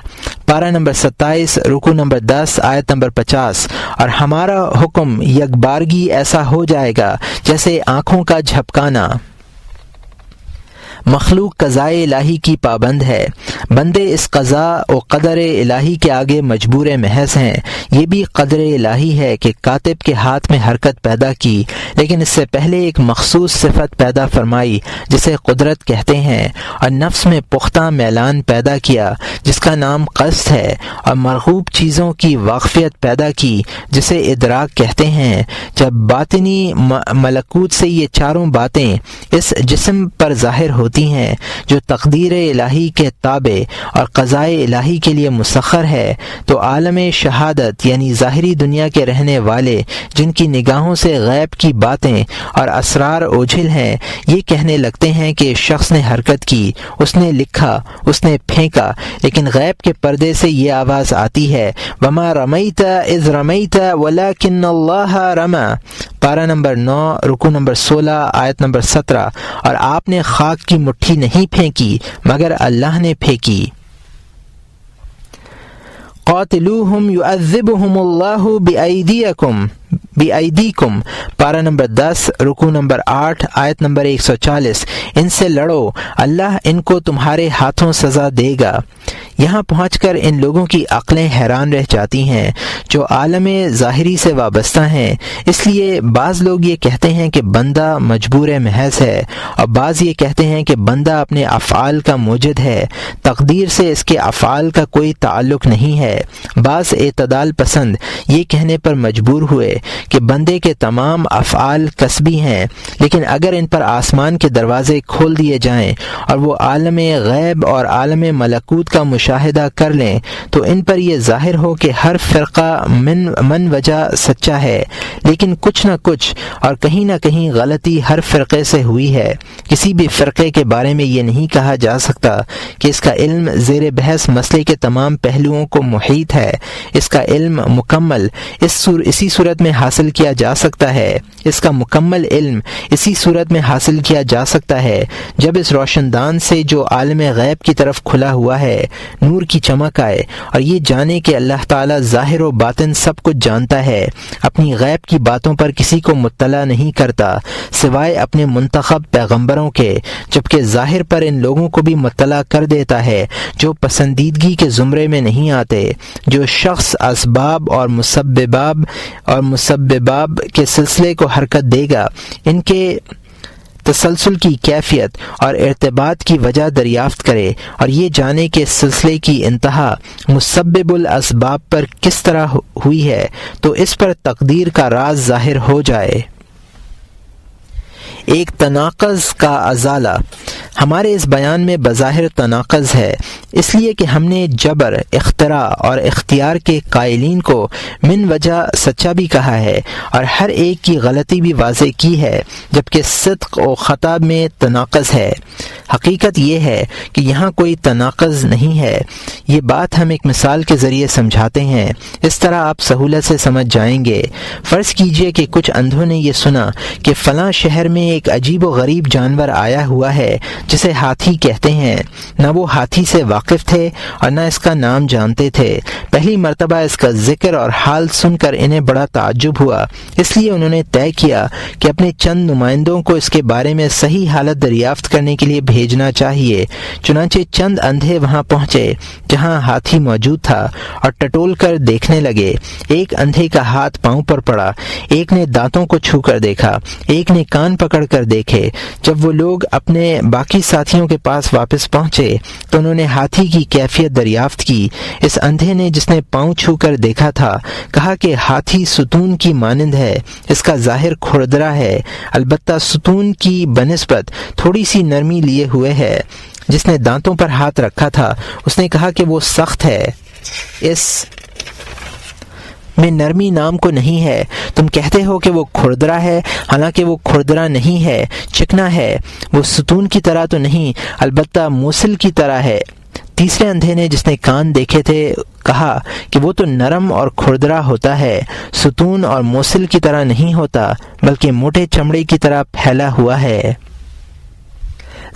پارہ نمبر 27، رکوع نمبر 10، آیت نمبر 50۔ اور ہمارا حکم یک بارگی ایسا ہو جائے گا جیسے آنکھوں کا جھپکانا۔ مخلوق قضائے الہی کی پابند ہے، بندے اس قضاء و قدر الہی کے آگے مجبور محض ہیں۔ یہ بھی قدر الہی ہے کہ کاتب کے ہاتھ میں حرکت پیدا کی، لیکن اس سے پہلے ایک مخصوص صفت پیدا فرمائی جسے قدرت کہتے ہیں، اور نفس میں پختہ میلان پیدا کیا جس کا نام قصد ہے، اور مرغوب چیزوں کی واقفیت پیدا کی جسے ادراک کہتے ہیں۔ جب باطنی ملکوت سے یہ چاروں باتیں اس جسم پر ظاہر ہوتی ہیں جو تقدیر الہی کے تابع اور قضائے الہی کے لیے مسخر ہے، تو عالم شہادت یعنی ظاہری دنیا کے رہنے والے جن کی نگاہوں سے غیب کی باتیں اور اسرار اوجھل ہیں، یہ کہنے لگتے ہیں کہ شخص نے حرکت کی، اس نے لکھا، اس نے پھینکا، لیکن غیب کے پردے سے یہ آواز آتی ہے، وما رمیت اذ رمیت ولکن اللہ رمی، پارہ نمبر 9، رکوع نمبر 16، آیت نمبر 17۔ اور آپ نے خاک کی مٹھی نہیں پھینکی مگر اللہ نے پھینکی۔ قاتلوہم یعذبہم اللہ بأیدیکم، پارہ نمبر 10، رکوع نمبر 8، آیت نمبر 140۔ ان سے لڑو، اللہ ان کو تمہارے ہاتھوں سزا دے گا۔ یہاں پہنچ کر ان لوگوں کی عقلیں حیران رہ جاتی ہیں جو عالم ظاہری سے وابستہ ہیں۔ اس لیے بعض لوگ یہ کہتے ہیں کہ بندہ مجبور محض ہے، اور بعض یہ کہتے ہیں کہ بندہ اپنے افعال کا موجد ہے، تقدیر سے اس کے افعال کا کوئی تعلق نہیں ہے۔ بعض اعتدال پسند یہ کہنے پر مجبور ہوئے کہ بندے کے تمام افعال کسبی ہیں، لیکن اگر ان پر آسمان کے دروازے کھول دیے جائیں اور وہ عالم غیب اور عالم ملکوت کا مشاہدہ کر لیں تو ان پر یہ ظاہر ہو کہ ہر فرقہ من وجہ سچا ہے، لیکن کچھ نہ کچھ اور کہیں نہ کہیں غلطی ہر فرقے سے ہوئی ہے۔ کسی بھی فرقے کے بارے میں یہ نہیں کہا جا سکتا کہ اس کا علم زیر بحث مسئلے کے تمام پہلوؤں کو محیط ہے۔ اس کا علم مکمل اسی صورت میں حاصل کیا جا سکتا ہے، اس کا مکمل علم اسی صورت میں حاصل کیا جا سکتا ہے جب اس روشن دان سے جو عالم غیب کی طرف کھلا ہوا ہے نور کی چمک آئے اور یہ جانے کہ اللہ تعالیٰ ظاہر و باطن سب کچھ جانتا ہے، اپنی غیب کی باتوں پر کسی کو مطلع نہیں کرتا سوائے اپنے منتخب پیغمبروں کے، جبکہ ظاہر پر ان لوگوں کو بھی مطلع کر دیتا ہے جو پسندیدگی کے زمرے میں نہیں آتے۔ جو شخص اسباب اور مسببات کے سلسلے کو حرکت دے گا، ان کے تسلسل کی کیفیت اور ارتباط کی وجہ دریافت کرے اور یہ جانے کہ سلسلے کی انتہا مسبب الاسباب پر کس طرح ہوئی ہے، تو اس پر تقدیر کا راز ظاہر ہو جائے۔ ایک تناقض کا ازالہ۔ ہمارے اس بیان میں بظاہر تناقض ہے، اس لیے کہ ہم نے جبر، اختراع اور اختیار کے قائلین کو من وجہ سچا بھی کہا ہے اور ہر ایک کی غلطی بھی واضح کی ہے، جبکہ صدق و خطا میں تناقض ہے۔ حقیقت یہ ہے کہ یہاں کوئی تناقض نہیں ہے۔ یہ بات ہم ایک مثال کے ذریعے سمجھاتے ہیں، اس طرح آپ سہولت سے سمجھ جائیں گے۔ فرض کیجئے کہ کچھ اندھوں نے یہ سنا کہ فلاں شہر میں ایک عجیب و غریب جانور آیا ہوا ہے جسے ہاتھی کہتے ہیں۔ نہ وہ ہاتھی سے واقف تھے اور نہ اس کا نام جانتے تھے۔ پہلی مرتبہ اس کا ذکر اور حال سن کر انہیں بڑا تعجب ہوا، اس لیے انہوں نے طے کیا کہ اپنے چند نمائندوں کو اس کے بارے میں صحیح حالت دریافت کرنے کے لیے بھیجنا چاہیے۔ چنانچہ چند اندھے وہاں پہنچے جہاں ہاتھی موجود تھا اور ٹٹول کر دیکھنے لگے۔ ایک اندھے کا ہاتھ پاؤں پر پڑا، ایک نے دانتوں کو چھو کر دیکھا، ایک نے کان پکڑ کر دیکھے۔ جب وہ لوگ اپنے باقی ساتھیوں کے پاس واپس پہنچے تو انہوں نے ہاتھی کی کیفیت دریافت کی۔ اس اندھے نے جس نے پاؤں چھو کر دیکھا تھا کہا کہ ہاتھی ستون کی مانند ہے، اس کا ظاہر کھردرا ہے، البتہ ستون کی بنسبت تھوڑی سی نرمی لیے ہوئے ہے۔ جس نے دانتوں پر ہاتھ رکھا تھا اس نے کہا کہ وہ سخت ہے، اس میں نرمی نام کو نہیں ہے۔ تم کہتے ہو کہ وہ کھردرا ہے، حالانکہ وہ کھردرا نہیں ہے، چکنا ہے۔ وہ ستون کی طرح تو نہیں، البتہ موصل کی طرح ہے۔ تیسرے اندھے نے جس نے کان دیکھے تھے کہا کہ وہ تو نرم اور کھردرا ہوتا ہے، ستون اور موصل کی طرح نہیں ہوتا، بلکہ موٹے چمڑے کی طرح پھیلا ہوا ہے۔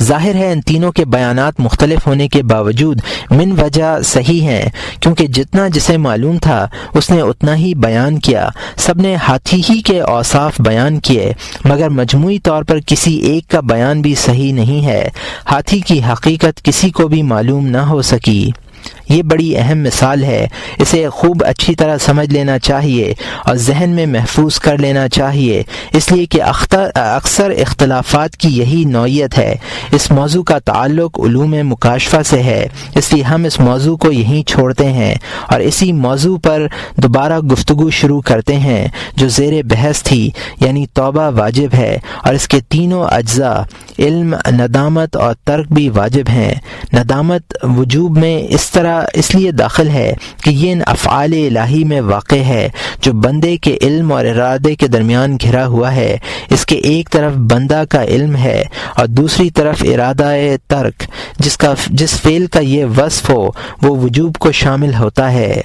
ظاہر ہے ان تینوں کے بیانات مختلف ہونے کے باوجود من وجہ صحیح ہیں، کیونکہ جتنا جسے معلوم تھا اس نے اتنا ہی بیان کیا۔ سب نے ہاتھی ہی کے اوصاف بیان کیے، مگر مجموعی طور پر کسی ایک کا بیان بھی صحیح نہیں ہے۔ ہاتھی کی حقیقت کسی کو بھی معلوم نہ ہو سکی۔ یہ بڑی اہم مثال ہے، اسے خوب اچھی طرح سمجھ لینا چاہیے اور ذہن میں محفوظ کر لینا چاہیے، اس لیے کہ اکثر اختلافات کی یہی نوعیت ہے۔ اس موضوع کا تعلق علوم مکاشفہ سے ہے، اس لیے ہم اس موضوع کو یہیں چھوڑتے ہیں اور اسی موضوع پر دوبارہ گفتگو شروع کرتے ہیں جو زیر بحث تھی، یعنی توبہ واجب ہے اور اس کے تینوں اجزاء علم، ندامت اور ترک بھی واجب ہیں۔ ندامت وجوب میں اس لیے داخل ہے کہ یہ ان افعال الہی میں واقع ہے جو بندے کے علم اور ارادے کے درمیان گھرا ہوا ہے۔ اس کے ایک طرف بندہ کا علم ہے اور دوسری طرف ارادہ ترک، جس فعل کا یہ وصف ہو وہ وجوب کو شامل ہوتا ہے۔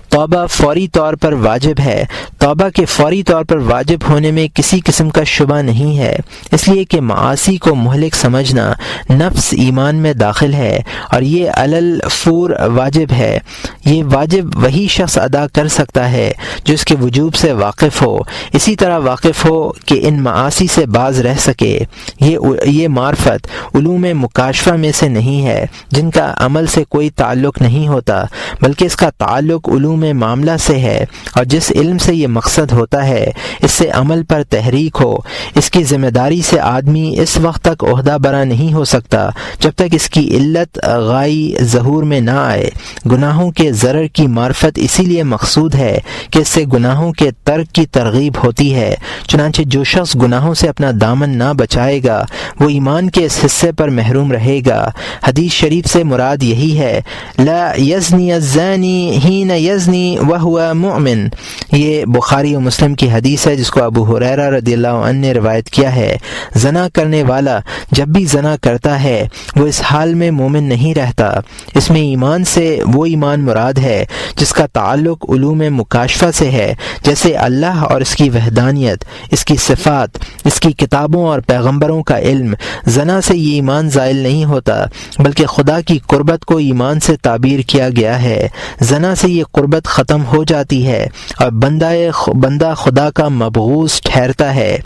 توبہ فوری طور پر واجب ہے۔ توبہ کے فوری طور پر واجب ہونے میں کسی قسم کا شبہ نہیں ہے، اس لیے کہ معاصی کو مہلک سمجھنا نفس ایمان میں داخل ہے اور یہ علل فور واجب ہے۔ یہ واجب وہی شخص ادا کر سکتا ہے جو اس کے وجوب سے واقف ہو، اسی طرح واقف ہو کہ ان معاصی سے باز رہ سکے۔ یہ معرفت علوم مکاشفہ میں سے نہیں ہے جن کا عمل سے کوئی تعلق نہیں ہوتا، بلکہ اس کا تعلق علوم معاملہ سے ہے، اور جس علم سے یہ مقصد ہوتا ہے اس سے عمل پر تحریک ہو۔ اس کی ذمہ داری سے آدمی اس وقت تک عہدہ برا نہیں ہو سکتا جب تک اس کی علت غائی ظہور میں نہ آئے۔ گناہوں کے ضرر کی معرفت اسی لیے مقصود ہے کہ اس سے گناہوں کے ترک کی ترغیب ہوتی ہے۔ چنانچہ جو شخص گناہوں سے اپنا دامن نہ بچائے گا وہ ایمان کے اس حصے پر محروم رہے گا۔ حدیث شریف سے مراد یہی ہے، لا یزنی الزانی حین یزنی وہو مؤمن۔ یہ بخاری و مسلم کی حدیث ہے جس کو ابو ہریرہ رضی اللہ عنہ نے روایت کیا ہے۔ زنا کرنے والا جب بھی زنا کرتا ہے وہ اس حال میں مومن نہیں رہتا۔ اس میں ایمان سے وہ ایمان مراد ہے جس کا تعلق علوم مکاشفہ سے ہے، جیسے اللہ اور اس کی وحدانیت، اس کی صفات، اس کی کتابوں اور پیغمبروں کا علم۔ زنا سے یہ ایمان زائل نہیں ہوتا بلکہ خدا کی قربت کو ایمان سے تعبیر کیا گیا ہے۔ زنا سے یہ قربت ختم ہو جاتی ہے اور بندہ خدا کا مبغوض ٹھہرتا ہے۔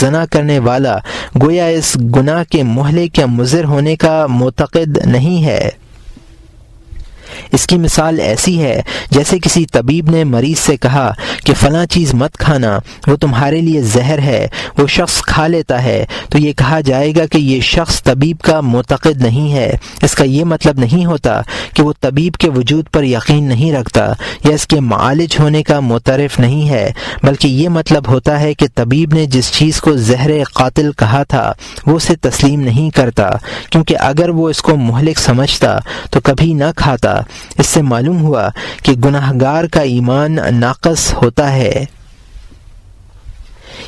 زنا کرنے والا گویا اس گناہ کے مہلک یا مضر ہونے کا معتقد نہیں ہے۔ اس کی مثال ایسی ہے جیسے کسی طبیب نے مریض سے کہا کہ فلاں چیز مت کھانا، وہ تمہارے لیے زہر ہے، وہ شخص کھا لیتا ہے، تو یہ کہا جائے گا کہ یہ شخص طبیب کا معتقد نہیں ہے۔ اس کا یہ مطلب نہیں ہوتا کہ وہ طبیب کے وجود پر یقین نہیں رکھتا یا اس کے معالج ہونے کا معترف نہیں ہے، بلکہ یہ مطلب ہوتا ہے کہ طبیب نے جس چیز کو زہر قاتل کہا تھا وہ اسے تسلیم نہیں کرتا، کیونکہ اگر وہ اس کو مہلک سمجھتا تو کبھی نہ کھاتا۔ اس سے معلوم ہوا کہ گناہگار کا ایمان ناقص ہوتا ہے۔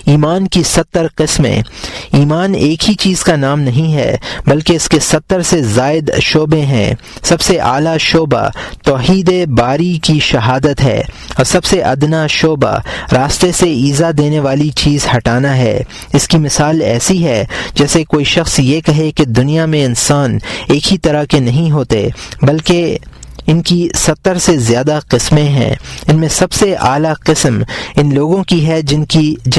ایمان کی 70 قسمیں۔ ایمان ایک ہی چیز کا نام نہیں ہے بلکہ اس کے 70 سے زائد شعبے ہیں۔ سب سے اعلیٰ شعبہ توحید باری کی شہادت ہے، اور سب سے ادنا شعبہ راستے سے ایذا دینے والی چیز ہٹانا ہے۔ اس کی مثال ایسی ہے جیسے کوئی شخص یہ کہے کہ دنیا میں انسان ایک ہی طرح کے نہیں ہوتے بلکہ ان کی 70 سے زیادہ قسمیں ہیں۔ ان میں سب سے اعلیٰ قسم ان لوگوں کی ہے جن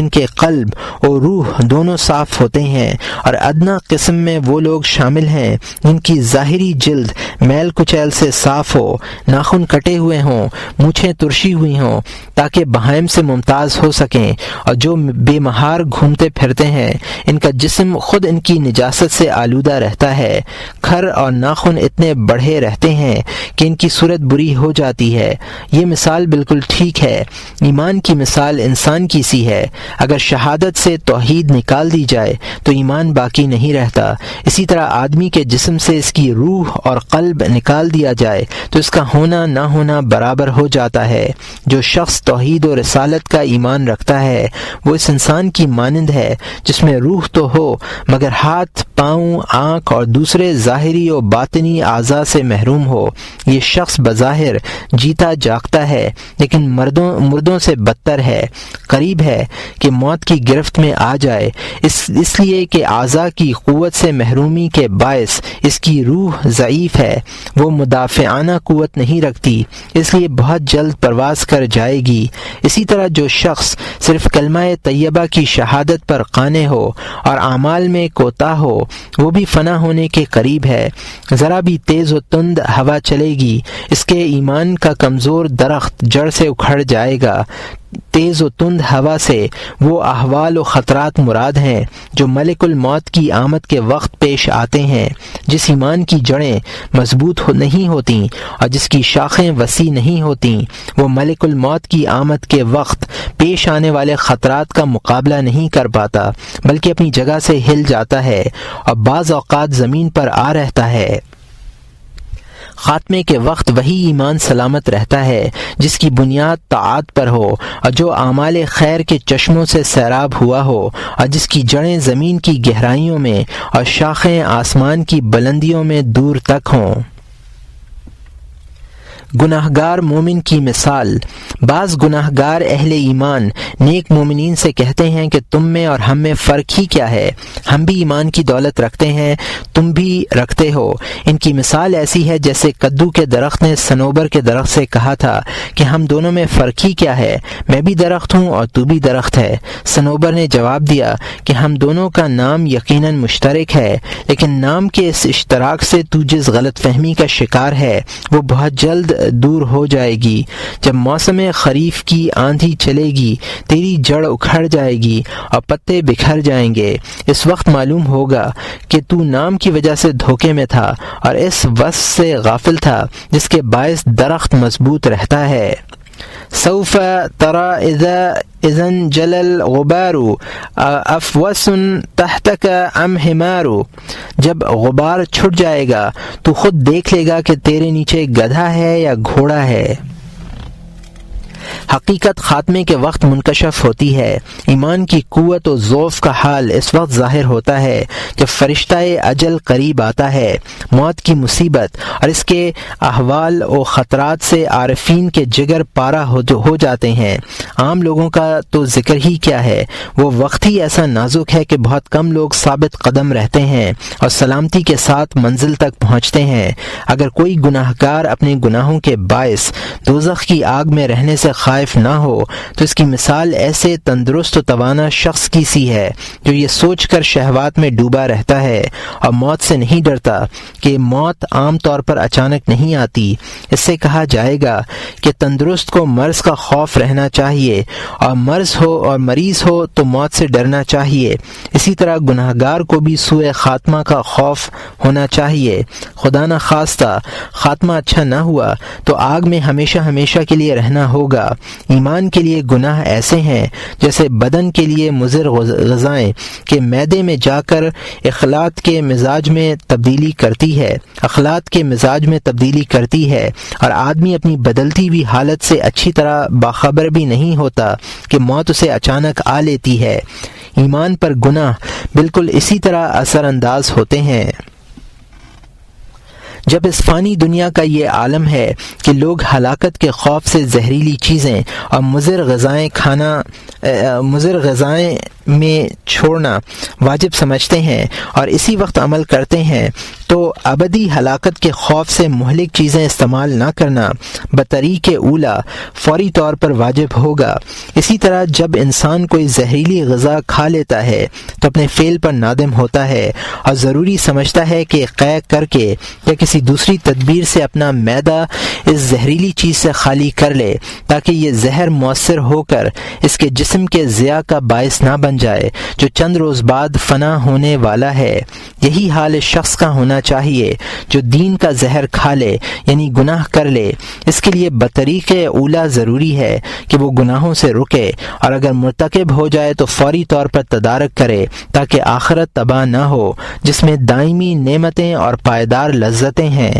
کے قلب اور روح دونوں صاف ہوتے ہیں، اور ادنا قسم میں وہ لوگ شامل ہیں جن کی ظاہری جلد میل کچیل سے صاف ہو، ناخن کٹے ہوئے ہوں، مونچھیں ترشی ہوئی ہوں تاکہ بہائم سے ممتاز ہو سکیں، اور جو بے مہار گھومتے پھرتے ہیں ان کا جسم خود ان کی نجاست سے آلودہ رہتا ہے۔ کھر اور ناخن اتنے بڑھے رہتے ہیں کہ ان کی صورت بری ہو جاتی ہے۔ یہ مثال بالکل ٹھیک ہے۔ ایمان کی مثال انسان کی سی ہے۔ اگر شہادت سے توحید نکال دی جائے تو ایمان باقی نہیں رہتا۔ اسی طرح آدمی کے جسم سے اس کی روح اور قلب نکال دیا جائے تو اس کا ہونا نہ ہونا برابر ہو جاتا ہے۔ جو شخص توحید و رسالت کا ایمان رکھتا ہے وہ اس انسان کی مانند ہے جس میں روح تو ہو مگر ہاتھ، پاؤں، آنکھ اور دوسرے ظاہری و باطنی اعضاء سے محروم ہو۔ یہ شخص بظاہر جیتا جاگتا ہے لیکن مردوں سے بدتر ہے، قریب ہے کہ موت کی گرفت میں آ جائے، اس لیے کہ اعضاء کی قوت سے محرومی کے باعث اس کی روح ضعیف ہے، وہ مدافعانہ قوت نہیں رکھتی، اس لیے بہت جلد پرواز کر جائے گی۔ اسی طرح جو شخص صرف کلمہ طیبہ کی شہادت پر قانع ہو اور اعمال میں کوتاہ ہو وہ بھی فنا ہونے کے قریب ہے۔ ذرا بھی تیز و تند ہوا چلے گی اس کے ایمان کا کمزور درخت جڑ سے اکھڑ جائے گا۔ تیز و تند ہوا سے وہ احوال و خطرات مراد ہیں جو ملک الموت کی آمد کے وقت پیش آتے ہیں۔ جس ایمان کی جڑیں مضبوط نہیں ہوتیں اور جس کی شاخیں وسیع نہیں ہوتیں وہ ملک الموت کی آمد کے وقت پیش آنے والے خطرات کا مقابلہ نہیں کر پاتا بلکہ اپنی جگہ سے ہل جاتا ہے اور بعض اوقات زمین پر آ رہتا ہے۔ خاتمے کے وقت وہی ایمان سلامت رہتا ہے جس کی بنیاد طاعت پر ہو اور جو اعمال خیر کے چشموں سے سیراب ہوا ہو اور جس کی جڑیں زمین کی گہرائیوں میں اور شاخیں آسمان کی بلندیوں میں دور تک ہوں۔ گناہگار مومن کی مثال۔ بعض گناہگار اہل ایمان نیک مومنین سے کہتے ہیں کہ تم میں اور ہم میں فرق ہی کیا ہے، ہم بھی ایمان کی دولت رکھتے ہیں، تم بھی رکھتے ہو۔ ان کی مثال ایسی ہے جیسے کدو کے درخت نے صنوبر کے درخت سے کہا تھا کہ ہم دونوں میں فرق ہی کیا ہے، میں بھی درخت ہوں اور تو بھی درخت ہے۔ صنوبر نے جواب دیا کہ ہم دونوں کا نام یقیناً مشترک ہے، لیکن نام کے اس اشتراک سے تو جس غلط فہمی کا شکار ہے وہ بہت جلد دور ہو جائے گی۔ جب موسم خریف کی آندھی چلے گی تیری جڑ اکھڑ جائے گی اور پتے بکھر جائیں گے، اس وقت معلوم ہوگا کہ تو نام کی وجہ سے دھوکے میں تھا اور اس وصف سے غافل تھا جس کے باعث درخت مضبوط رہتا ہے۔ سوف ترى اذا انجل الغبار افوس تحتك ام حمار، جب غبار چھٹ جائے گا تو خود دیکھ لے گا کہ تیرے نیچے گدھا ہے یا گھوڑا ہے۔ حقیقت خاتمے کے وقت منکشف ہوتی ہے۔ ایمان کی قوت و ضعف کا حال اس وقت ظاہر ہوتا ہے جب فرشتہ اجل قریب آتا ہے۔ موت کی مصیبت اور اس کے احوال و خطرات سے عارفین کے جگر پارا ہو جاتے ہیں۔ عام لوگوں کا تو ذکر ہی کیا ہے، وہ وقت ہی ایسا نازک ہے کہ بہت کم لوگ ثابت قدم رہتے ہیں اور سلامتی کے ساتھ منزل تک پہنچتے ہیں۔ اگر کوئی گناہگار اپنے گناہوں کے باعث دوزخ کی آگ میں رہنے سے خارج خائف نہ ہو تو اس کی مثال ایسے تندرست و توانا شخص کی سی ہے جو یہ سوچ کر شہوات میں ڈوبا رہتا ہے اور موت سے نہیں ڈرتا کہ موت عام طور پر اچانک نہیں آتی۔ اس سے کہا جائے گا کہ تندرست کو مرض کا خوف رہنا چاہیے، اور مرض ہو اور مریض ہو تو موت سے ڈرنا چاہیے۔ اسی طرح گناہگار کو بھی سوء خاتمہ کا خوف ہونا چاہیے۔ خدا نہ خواستہ خاتمہ اچھا نہ ہوا تو آگ میں ہمیشہ ہمیشہ کے لیے رہنا ہوگا۔ ایمان کے لیے گناہ ایسے ہیں جیسے بدن کے لیے مضر غذائیں کہ معدے میں جا کر اخلاط کے مزاج میں تبدیلی کرتی ہے اور آدمی اپنی بدلتی ہوئی حالت سے اچھی طرح باخبر بھی نہیں ہوتا کہ موت اسے اچانک آ لیتی ہے۔ ایمان پر گناہ بالکل اسی طرح اثر انداز ہوتے ہیں۔ جب اس فانی دنیا کا یہ عالم ہے کہ لوگ ہلاکت کے خوف سے زہریلی چیزیں اور مضر غذائیں میں چھوڑنا واجب سمجھتے ہیں اور اسی وقت عمل کرتے ہیں، تو ابدی ہلاکت کے خوف سے مہلک چیزیں استعمال نہ کرنا بطریق اولا فوری طور پر واجب ہوگا۔ اسی طرح جب انسان کوئی زہریلی غذا کھا لیتا ہے تو اپنے فعل پر نادم ہوتا ہے اور ضروری سمجھتا ہے کہ قے کر کے یا کسی دوسری تدبیر سے اپنا معدہ اس زہریلی چیز سے خالی کر لے تاکہ یہ زہر مؤثر ہو کر اس کے جسم کے ضیاء کا باعث نہ بن جائے جو چند روز بعد فنا ہونے والا ہے۔ یہی حال اس شخص کا ہونا چاہیے جو دین کا زہر کھا لے یعنی گناہ کر لے۔ اس کے لیے بطریق اولا ضروری ہے کہ وہ گناہوں سے رکے اور اگر مرتکب ہو جائے تو فوری طور پر تدارک کرے تاکہ آخرت تباہ نہ ہو جس میں دائمی نعمتیں اور پائیدار لذتیں ہیں۔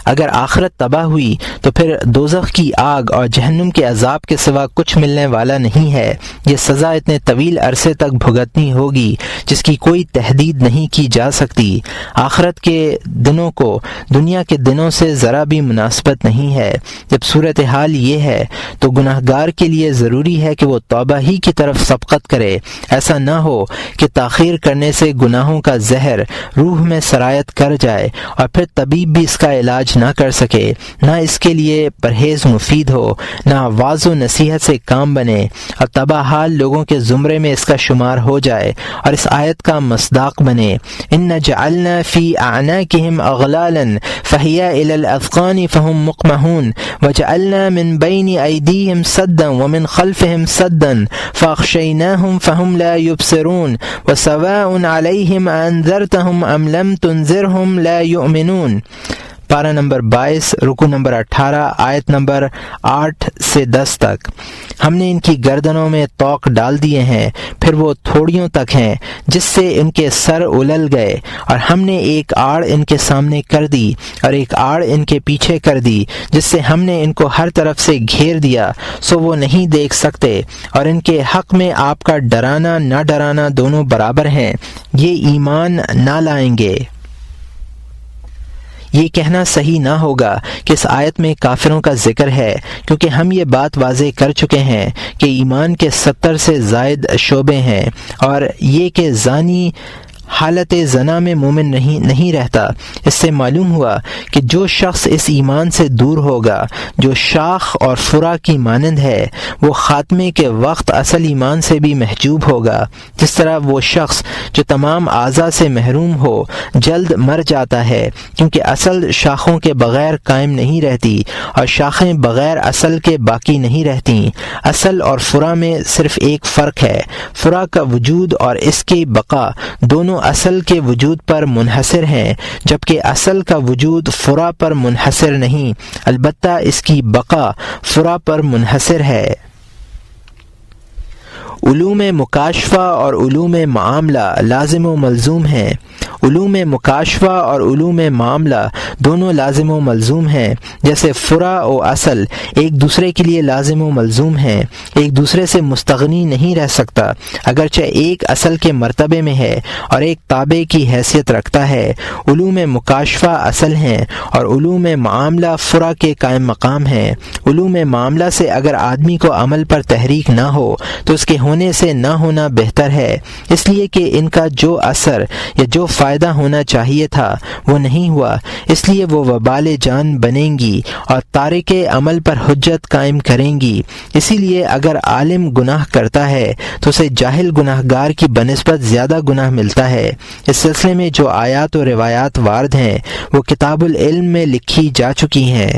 اگر آخرت تباہ ہوئی تو پھر دوزخ کی آگ اور جہنم کے عذاب کے سوا کچھ ملنے والا نہیں ہے۔ یہ سزا اتنے طویل عرصے تک بھگتنی ہوگی جس کی کوئی تحدید نہیں کی جا سکتی۔ آخرت کے دنوں کو دنیا کے دنوں سے ذرا بھی مناسبت نہیں ہے۔ جب صورتحال یہ ہے تو گناہگار کے لیے ضروری ہے کہ وہ توبہ ہی کی طرف سبقت کرے۔ ایسا نہ ہو کہ تاخیر کرنے سے گناہوں کا زہر روح میں سرایت کر جائے اور پھر طبیب بھی اس کا علاج نہ کر سکے، نہ اس کے لیے پرہیز مفید ہو، نہ واعظ و نصیحت سے کام بنے اور تباہ حال لوگوں کے زمرے میں اس کا شمار ہو جائے اور اس آیت کا مصداق بنے۔ ان جعلنا فی اعناقہم اغلالا فہی الی الاذقان فہم مقمحون وجعلنا من بین ایدیہم سدا ومن خلفہم سدا فاغشیناہم فہم لا یبصرون وسواء علیہم انذرتہم ام لم تنذرہم لا یؤمنون۔ پارہ نمبر 22 رکو نمبر 18 آیت نمبر 8 سے 10 تک۔ ہم نے ان کی گردنوں میں طوق ڈال دیے ہیں، پھر وہ تھوڑیوں تک ہیں جس سے ان کے سر اولل گئے، اور ہم نے ایک آڑ ان کے سامنے کر دی اور ایک آڑ ان کے پیچھے کر دی جس سے ہم نے ان کو ہر طرف سے گھیر دیا سو وہ نہیں دیکھ سکتے، اور ان کے حق میں آپ کا ڈرانا نہ ڈرانا دونوں برابر ہیں، یہ ایمان نہ لائیں گے۔ یہ کہنا صحیح نہ ہوگا کہ اس آیت میں کافروں کا ذکر ہے، کیونکہ ہم یہ بات واضح کر چکے ہیں کہ ایمان کے 70 سے زائد شعبے ہیں، اور یہ کہ زانی حالت زنا میں مومن نہیں رہتا۔ اس سے معلوم ہوا کہ جو شخص اس ایمان سے دور ہوگا جو شاخ اور فرا کی مانند ہے، وہ خاتمے کے وقت اصل ایمان سے بھی محجوب ہوگا، جس طرح وہ شخص جو تمام اعضاء سے محروم ہو جلد مر جاتا ہے، کیونکہ اصل شاخوں کے بغیر قائم نہیں رہتی اور شاخیں بغیر اصل کے باقی نہیں رہتی۔ اصل اور فرا میں صرف ایک فرق ہے، فرا کا وجود اور اس کی بقا دونوں اصل کے وجود پر منحصر ہیں، جبکہ اصل کا وجود فرا پر منحصر نہیں، البتہ اس کی بقا فرا پر منحصر ہے۔ علوم مکاشفہ اور علوم معاملہ لازم و ملزوم ہیں۔ علوم مکاشفہ اور علوم معاملہ دونوں لازم و ملزوم ہیں، جیسے فرع و اصل ایک دوسرے کے لیے لازم و ملزوم ہیں، ایک دوسرے سے مستغنی نہیں رہ سکتا، اگرچہ ایک اصل کے مرتبے میں ہے اور ایک تابع کی حیثیت رکھتا ہے۔ علوم مکاشفہ اصل ہیں اور علوم معاملہ فرع کے قائم مقام ہیں۔ علوم معاملہ سے اگر آدمی کو عمل پر تحریک نہ ہو تو اس کے ہونے سے نہ ہونا بہتر ہے، اس لیے کہ ان کا جو اثر یا جو فائدہ ہونا چاہیے تھا وہ نہیں ہوا، اس لیے وہ وبال جان بنیں گی اور تارک عمل پر حجت قائم کریں گی۔ اسی لیے اگر عالم گناہ کرتا ہے تو اسے جاہل گناہ گار کی بنسبت زیادہ گناہ ملتا ہے۔ اس سلسلے میں جو آیات و روایات وارد ہیں وہ کتاب العلم میں لکھی جا چکی ہیں۔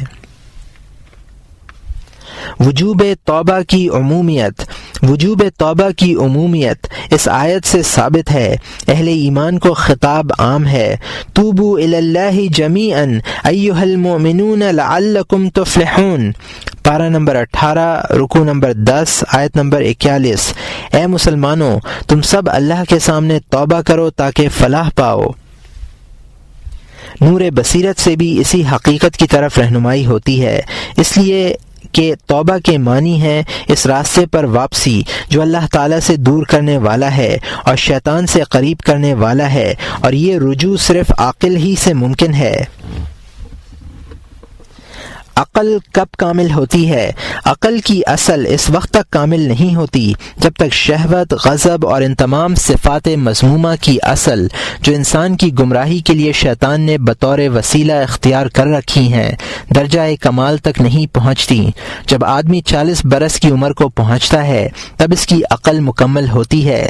وجوب توبہ کی عمومیت اس آیت سے ثابت ہے۔ اہل ایمان کو خطاب عام ہے، توبوا الی اللہ جمیعا ایھا المؤمنون لعلکم تفلحون، پارہ نمبر 18 رکوع نمبر 10 آیت نمبر 41۔ اے مسلمانوں تم سب اللہ کے سامنے توبہ کرو تاکہ فلاح پاؤ۔ نور بصیرت سے بھی اسی حقیقت کی طرف رہنمائی ہوتی ہے، اس لیے کہ توبہ کے معنی ہے اس راستے پر واپسی جو اللہ تعالیٰ سے دور کرنے والا ہے اور شیطان سے قریب کرنے والا ہے، اور یہ رجوع صرف عاقل ہی سے ممکن ہے۔ عقل کب کامل ہوتی ہے؟ عقل کی اصل اس وقت تک کامل نہیں ہوتی جب تک شہوت، غضب اور ان تمام صفات مذمومہ کی اصل جو انسان کی گمراہی کے لیے شیطان نے بطور وسیلہ اختیار کر رکھی ہیں درجہ کمال تک نہیں پہنچتی۔ جب آدمی 40 برس کی عمر کو پہنچتا ہے تب اس کی عقل مکمل ہوتی ہے۔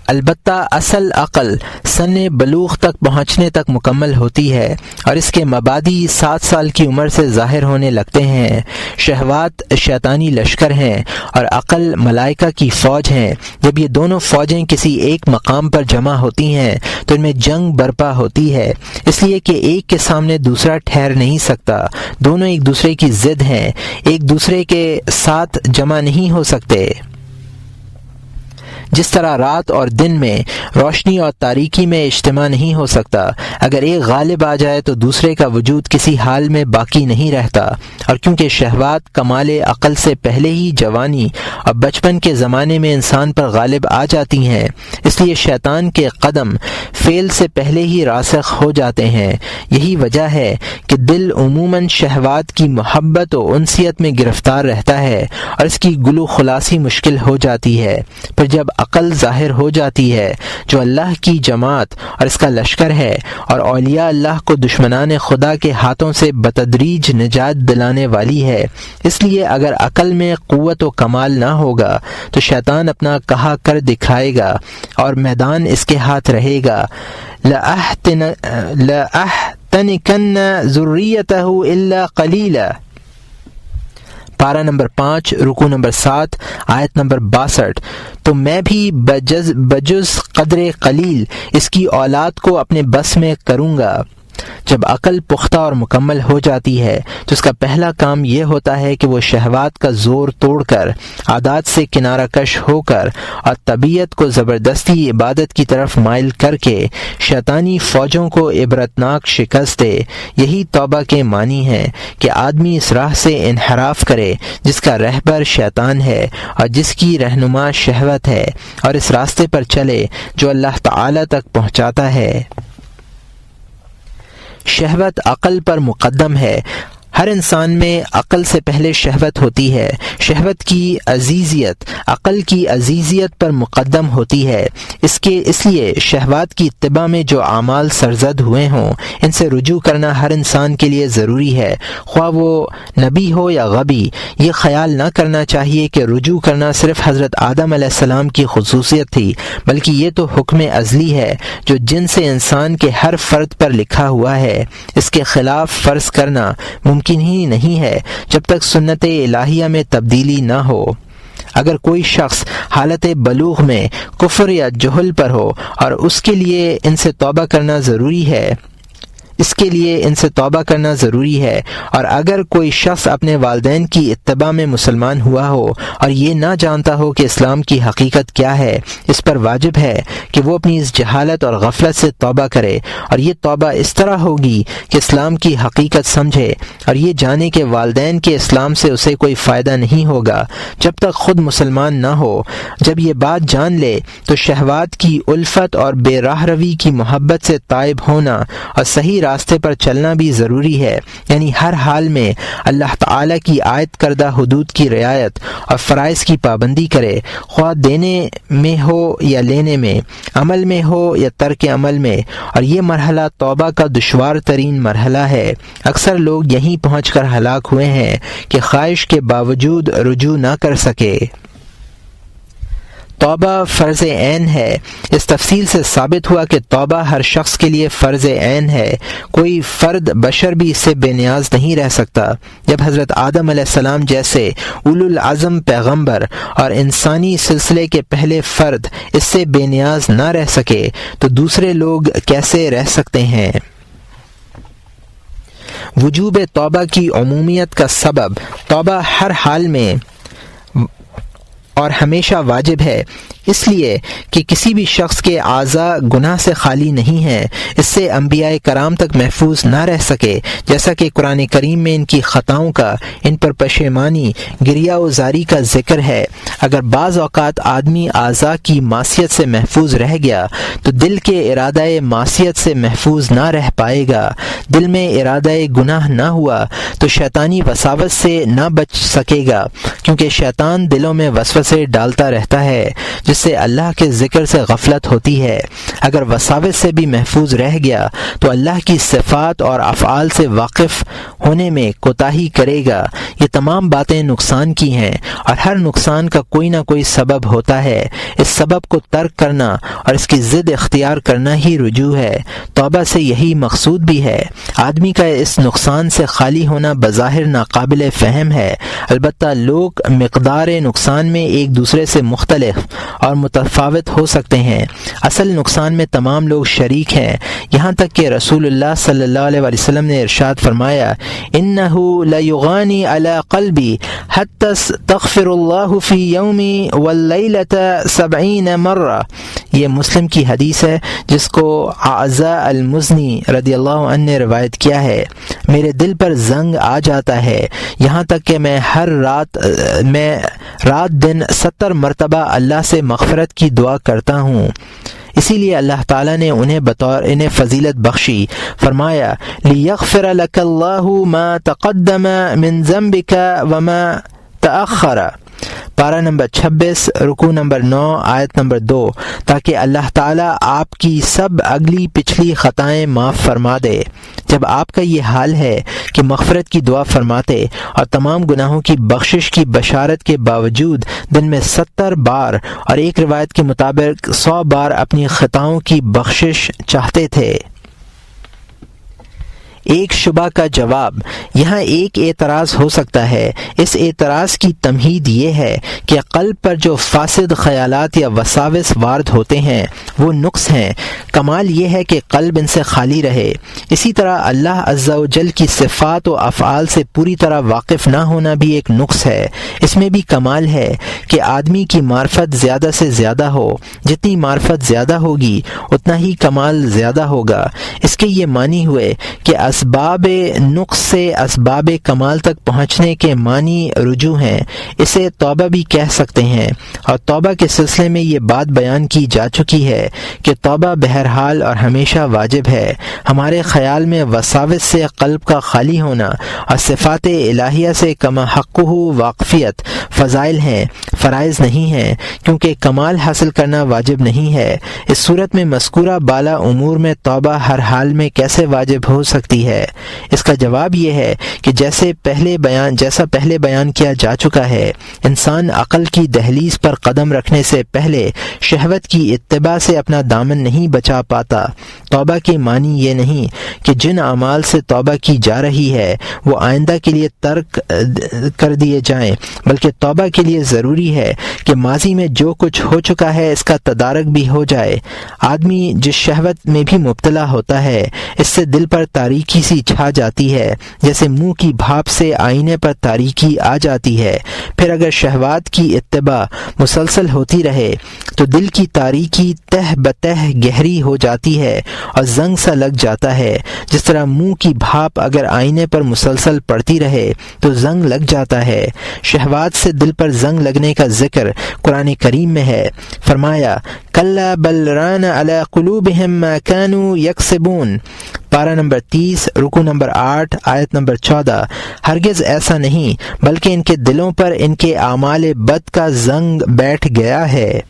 البتہ اصل عقل سن بلوغ تک پہنچنے تک مکمل ہوتی ہے اور اس کے مبادی 7 سال کی عمر سے ظاہر ہونے لگتے ہیں۔ شہوات شیطانی لشکر ہیں اور عقل ملائکہ کی فوج ہیں۔ جب یہ دونوں فوجیں کسی ایک مقام پر جمع ہوتی ہیں تو ان میں جنگ برپا ہوتی ہے، اس لیے کہ ایک کے سامنے دوسرا ٹھہر نہیں سکتا، دونوں ایک دوسرے کی ضد ہیں، ایک دوسرے کے ساتھ جمع نہیں ہو سکتے۔ جس طرح رات اور دن میں روشنی اور تاریکی میں اجتماع نہیں ہو سکتا، اگر ایک غالب آ جائے تو دوسرے کا وجود کسی حال میں باقی نہیں رہتا، اور کیونکہ شہوات کمال عقل سے پہلے ہی جوانی اور بچپن کے زمانے میں انسان پر غالب آ جاتی ہیں، اس لیے شیطان کے قدم فعل سے پہلے ہی راسخ ہو جاتے ہیں۔ یہی وجہ ہے کہ دل عموماً شہوات کی محبت و انسیت میں گرفتار رہتا ہے اور اس کی گلو خلاصی مشکل ہو جاتی ہے۔ پھر جب عقل ظاہر ہو جاتی ہے جو اللہ کی جماعت اور اس کا لشکر ہے اور اولیاء اللہ کو دشمنان خدا کے ہاتھوں سے بتدریج نجات دلانے والی ہے، اس لیے اگر عقل میں قوت و کمال نہ ہوگا تو شیطان اپنا کہا کر دکھائے گا اور میدان اس کے ہاتھ رہے گا۔ لَأَحْتَنِكَنَّ ذُرِّيَّتَهُ إِلَّا قَلِيلًا، پارہ نمبر 5 رکوع نمبر 7 آیت نمبر 62۔ تو میں بھی بجز قدر قلیل اس کی اولاد کو اپنے بس میں کروں گا۔ جب عقل پختہ اور مکمل ہو جاتی ہے تو اس کا پہلا کام یہ ہوتا ہے کہ وہ شہوات کا زور توڑ کر، عادات سے کنارہ کش ہو کر اور طبیعت کو زبردستی عبادت کی طرف مائل کر کے شیطانی فوجوں کو عبرتناک شکست دے۔ یہی توبہ کے معنی ہے کہ آدمی اس راہ سے انحراف کرے جس کا رہبر شیطان ہے اور جس کی رہنما شہوت ہے، اور اس راستے پر چلے جو اللہ تعالی تک پہنچاتا ہے۔ شہوت عقل پر مقدم ہے۔ ہر انسان میں عقل سے پہلے شہوت ہوتی ہے۔ شہوت کی عزیزیت عقل کی عزیزیت پر مقدم ہوتی ہے۔ اس لیے شہوات کی اتباع میں جو اعمال سرزد ہوئے ہوں ان سے رجوع کرنا ہر انسان کے لیے ضروری ہے، خواہ وہ نبی ہو یا غبی۔ یہ خیال نہ کرنا چاہیے کہ رجوع کرنا صرف حضرت آدم علیہ السلام کی خصوصیت تھی، بلکہ یہ تو حکم ازلی ہے جو جن سے انسان کے ہر فرد پر لکھا ہوا ہے۔ اس کے خلاف فرض کرنا ممکن ہی نہیں ہے جب تک سنت الہیہ میں تبدیلی نہ ہو۔ اگر کوئی شخص حالت بلوغ میں کفر یا جہل پر ہو اور اس کے لیے ان سے توبہ کرنا ضروری ہے، اور اگر کوئی شخص اپنے والدین کی اتباع میں مسلمان ہوا ہو اور یہ نہ جانتا ہو کہ اسلام کی حقیقت کیا ہے، اس پر واجب ہے کہ وہ اپنی اس جہالت اور غفلت سے توبہ کرے، اور یہ توبہ اس طرح ہوگی کہ اسلام کی حقیقت سمجھے اور یہ جانے کہ والدین کے اسلام سے اسے کوئی فائدہ نہیں ہوگا جب تک خود مسلمان نہ ہو۔ جب یہ بات جان لے تو شہوات کی الفت اور بے راہ روی کی محبت سے تائب ہونا اور صحیح راستے پر چلنا بھی ضروری ہے، یعنی ہر حال میں اللہ تعالی کی عائد کردہ حدود کی رعایت اور فرائض کی پابندی کرے، خواہ دینے میں ہو یا لینے میں، عمل میں ہو یا ترک عمل میں۔ اور یہ مرحلہ توبہ کا دشوار ترین مرحلہ ہے۔ اکثر لوگ یہیں پہنچ کر ہلاک ہوئے ہیں کہ خواہش کے باوجود رجوع نہ کر سکے۔ توبہ فرض عین ہے۔ اس تفصیل سے ثابت ہوا کہ توبہ ہر شخص کے لیے فرض عین ہے، کوئی فرد بشر بھی اس سے بے نیاز نہیں رہ سکتا۔ جب حضرت آدم علیہ السلام جیسے اولو العزم پیغمبر اور انسانی سلسلے کے پہلے فرد اس سے بے نیاز نہ رہ سکے تو دوسرے لوگ کیسے رہ سکتے ہیں؟ وجوب توبہ کی عمومیت کا سبب، توبہ ہر حال میں اور ہمیشہ واجب ہے، اس لیے کہ کسی بھی شخص کے اعضاء گناہ سے خالی نہیں ہیں، اس سے انبیاء کرام تک محفوظ نہ رہ سکے، جیسا کہ قرآن کریم میں ان کی خطاؤں کا، ان پر پشیمانی، گریہ و زاری کا ذکر ہے۔ اگر بعض اوقات آدمی اعضاء کی معصیت سے محفوظ رہ گیا تو دل کے ارادہ معصیت سے محفوظ نہ رہ پائے گا۔ دل میں ارادہ گناہ نہ ہوا تو شیطانی وساوس سے نہ بچ سکے گا، کیونکہ شیطان دلوں میں وسوسے ڈالتا رہتا ہے جس سے اللہ کے ذکر سے غفلت ہوتی ہے۔ اگر وساوس سے بھی محفوظ رہ گیا تو اللہ کی صفات اور افعال سے واقف ہونے میں کوتاہی کرے گا۔ یہ تمام باتیں نقصان کی ہیں، اور ہر نقصان کا کوئی نہ کوئی سبب ہوتا ہے۔ اس سبب کو ترک کرنا اور اس کی ضد اختیار کرنا ہی رجوع ہے۔ توبہ سے یہی مقصود بھی ہے۔ آدمی کا اس نقصان سے خالی ہونا بظاہر ناقابل فہم ہے، البتہ لوگ مقدار نقصان میں ایک دوسرے سے مختلف اور متفاوت ہو سکتے ہیں۔ اصل نقصان میں تمام لوگ شریک ہیں، یہاں تک کہ رسول اللہ صلی اللہ علیہ وسلم نے ارشاد فرمایا، انہ لیغانی علی قلبی حتی استغفر اللہ فی یومی واللیلۃ 70 مرہ۔ یہ مسلم کی حدیث ہے جس کو اعزا المزنی رضی اللہ عنہ نے روایت کیا ہے۔ میرے دل پر زنگ آ جاتا ہے، یہاں تک کہ میں رات دن 70 مرتبہ اللہ سے مغفرت کی دعا کرتا ہوں۔ اسی لیے اللہ تعالیٰ نے انہیں فضیلت بخشی، فرمایا لیغفر لک اللہ ما تقدم من ذنبک وما تأخر، پارہ نمبر 26 رکوع نمبر 9 آیت نمبر 2، تاکہ اللہ تعالیٰ آپ کی سب اگلی پچھلی خطائیں معاف فرما دے۔ جب آپ کا یہ حال ہے کہ مغفرت کی دعا فرماتے اور تمام گناہوں کی بخشش کی بشارت کے باوجود دن میں 70 بار اور ایک روایت کے مطابق 100 بار اپنی خطاؤں کی بخشش چاہتے تھے۔ ایک شبہ کا جواب، یہاں ایک اعتراض ہو سکتا ہے۔ اس اعتراض کی تمہید یہ ہے کہ قلب پر جو فاسد خیالات یا وساوس وارد ہوتے ہیں وہ نقص ہیں، کمال یہ ہے کہ قلب ان سے خالی رہے۔ اسی طرح اللہ عز و جل کی صفات و افعال سے پوری طرح واقف نہ ہونا بھی ایک نقص ہے۔ اس میں بھی کمال ہے کہ آدمی کی معرفت زیادہ سے زیادہ ہو، جتنی معرفت زیادہ ہوگی اتنا ہی کمال زیادہ ہوگا۔ اس کے یہ معنی ہوئے کہ اسباب نقص سے اسباب کمال تک پہنچنے کے معنی رجوع ہیں۔ اسے توبہ بھی کہہ سکتے ہیں، اور توبہ کے سلسلے میں یہ بات بیان کی جا چکی ہے کہ توبہ بہرحال اور ہمیشہ واجب ہے۔ ہمارے خیال میں وساوس سے قلب کا خالی ہونا اور صفات الہیہ سے کما حقہ واقفیت فضائل ہیں، فرائض نہیں ہیں، کیونکہ کمال حاصل کرنا واجب نہیں ہے۔ اس صورت میں مذکورہ بالا امور میں توبہ ہر حال میں کیسے واجب ہو سکتی ہے؟ اس کا جواب یہ ہے کہ جیسا پہلے بیان کیا جا چکا ہے، انسان عقل کی دہلیز پر قدم رکھنے سے پہلے شہوت کی اتباع سے اپنا دامن نہیں بچا پاتا۔ توبہ کے معنی یہ نہیں کہ جن اعمال سے توبہ کی جا رہی ہے وہ آئندہ کے لیے ترک کر دیے جائیں، بلکہ توبہ کے لیے ضروری ہے کہ ماضی میں جو کچھ ہو چکا ہے اس کا تدارک بھی ہو جائے۔ آدمی جس شہوت میں بھی مبتلا ہوتا ہے اس سے دل پر تاریکی سی چھا جاتی ہے، جیسے منہ کی بھاپ سے آئینے پر تاریکی آ جاتی ہے۔ پھر اگر شہوات کی اتباع مسلسل ہوتی رہے تو دل کی تاریکی تہ بتہ گہری ہو جاتی ہے اور زنگ سا لگ جاتا ہے۔ جس طرح منہ کی بھاپ اگر آئینے پر مسلسل پڑتی رہے تو زنگ لگ جاتا ہے۔ شہوات سے دل پر زنگ لگنے کا ذکر قرآن کریم میں ہے، فرمایا کلا بل ران علی قلوبہم ما کانوا یکسبون، پارہ نمبر 30 رکوع نمبر 8 آیت نمبر 14۔ ہرگز ایسا نہیں، بلکہ ان کے دلوں پر ان کے اعمال بد کا زنگ بیٹھ گیا ہے۔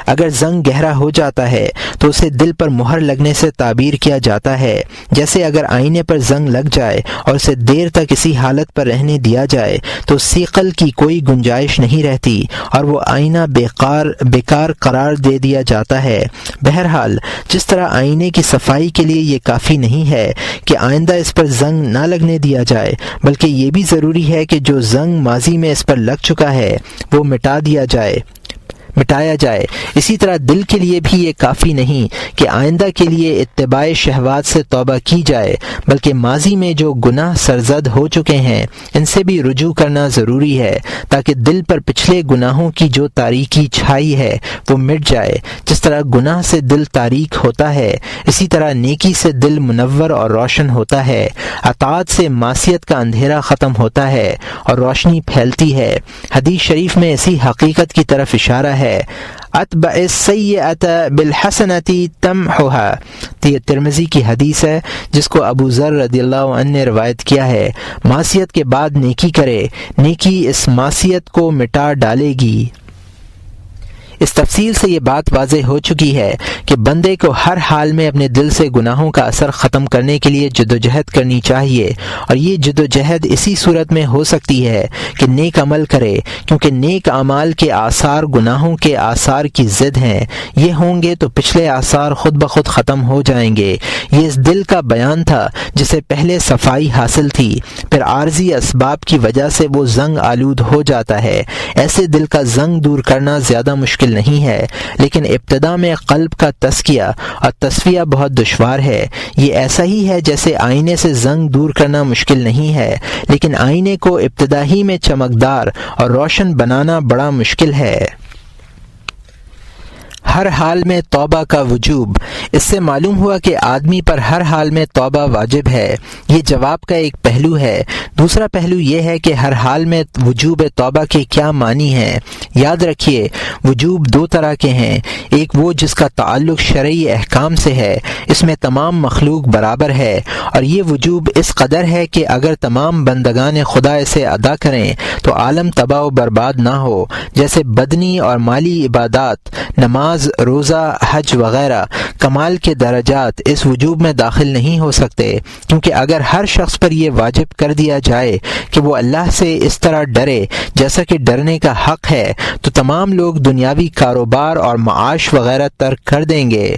اگر زنگ گہرا ہو جاتا ہے تو اسے دل پر مہر لگنے سے تعبیر کیا جاتا ہے، جیسے اگر آئینے پر زنگ لگ جائے اور اسے دیر تک اسی حالت پر رہنے دیا جائے تو سیقل کی کوئی گنجائش نہیں رہتی اور وہ آئینہ بیکار قرار دے دیا جاتا ہے۔ بہرحال جس طرح آئینے کی صفائی کے لیے یہ کافی نہیں ہے کہ آئندہ اس پر زنگ نہ لگنے دیا جائے، بلکہ یہ بھی ضروری ہے کہ جو زنگ ماضی میں اس پر لگ چکا ہے وہ مٹایا جائے، اسی طرح دل کے لیے بھی یہ کافی نہیں کہ آئندہ کے لیے اتباع شہوات سے توبہ کی جائے، بلکہ ماضی میں جو گناہ سرزد ہو چکے ہیں ان سے بھی رجوع کرنا ضروری ہے، تاکہ دل پر پچھلے گناہوں کی جو تاریکی چھائی ہے وہ مٹ جائے۔ جس طرح گناہ سے دل تاریک ہوتا ہے، اسی طرح نیکی سے دل منور اور روشن ہوتا ہے۔ اطاعت سے معصیت کا اندھیرا ختم ہوتا ہے اور روشنی پھیلتی ہے۔ حدیث شریف میں اسی حقیقت کی طرف اشارہ ہے۔ اتبع السیئۃ بالحسنۃ تمحها، یہ ترمذی کی حدیث ہے جس کو ابو ذر رضی اللہ عنہ نے روایت کیا ہے۔ معصیت کے بعد نیکی کرے، نیکی اس معصیت کو مٹا ڈالے گی۔ اس تفصیل سے یہ بات واضح ہو چکی ہے کہ بندے کو ہر حال میں اپنے دل سے گناہوں کا اثر ختم کرنے کے لیے جدوجہد کرنی چاہیے، اور یہ جدوجہد اسی صورت میں ہو سکتی ہے کہ نیک عمل کرے، کیونکہ نیک اعمال کے آثار گناہوں کے آثار کی ضد ہیں۔ یہ ہوں گے تو پچھلے آثار خود بخود ختم ہو جائیں گے۔ یہ اس دل کا بیان تھا جسے پہلے صفائی حاصل تھی، پھر عارضی اسباب کی وجہ سے وہ زنگ آلود ہو جاتا ہے۔ ایسے دل کا زنگ دور کرنا زیادہ مشکل نہیں ہے، لیکن ابتدا میں قلب کا تزکیہ اور تصفیہ بہت دشوار ہے۔ یہ ایسا ہی ہے جیسے آئینے سے زنگ دور کرنا مشکل نہیں ہے، لیکن آئینے کو ابتدا ہی میں چمکدار اور روشن بنانا بڑا مشکل ہے۔ ہر حال میں توبہ کا وجوب، اس سے معلوم ہوا کہ آدمی پر ہر حال میں توبہ واجب ہے۔ یہ جواب کا ایک پہلو ہے۔ دوسرا پہلو یہ ہے کہ ہر حال میں وجوب توبہ کے کیا معنی ہیں۔ یاد رکھیے وجوب دو طرح کے ہیں، ایک وہ جس کا تعلق شرعی احکام سے ہے، اس میں تمام مخلوق برابر ہے، اور یہ وجوب اس قدر ہے کہ اگر تمام بندگان خدا اسے ادا کریں تو عالم تباہ و برباد نہ ہو، جیسے بدنی اور مالی عبادات، نماز، روزہ، حج وغیرہ۔ کمال کے درجات اس وجوب میں داخل نہیں ہو سکتے، کیونکہ اگر ہر شخص پر یہ واجب کر دیا جائے کہ وہ اللہ سے اس طرح ڈرے جیسا کہ ڈرنے کا حق ہے، تو تمام لوگ دنیاوی کاروبار اور معاش وغیرہ ترک کر دیں گے۔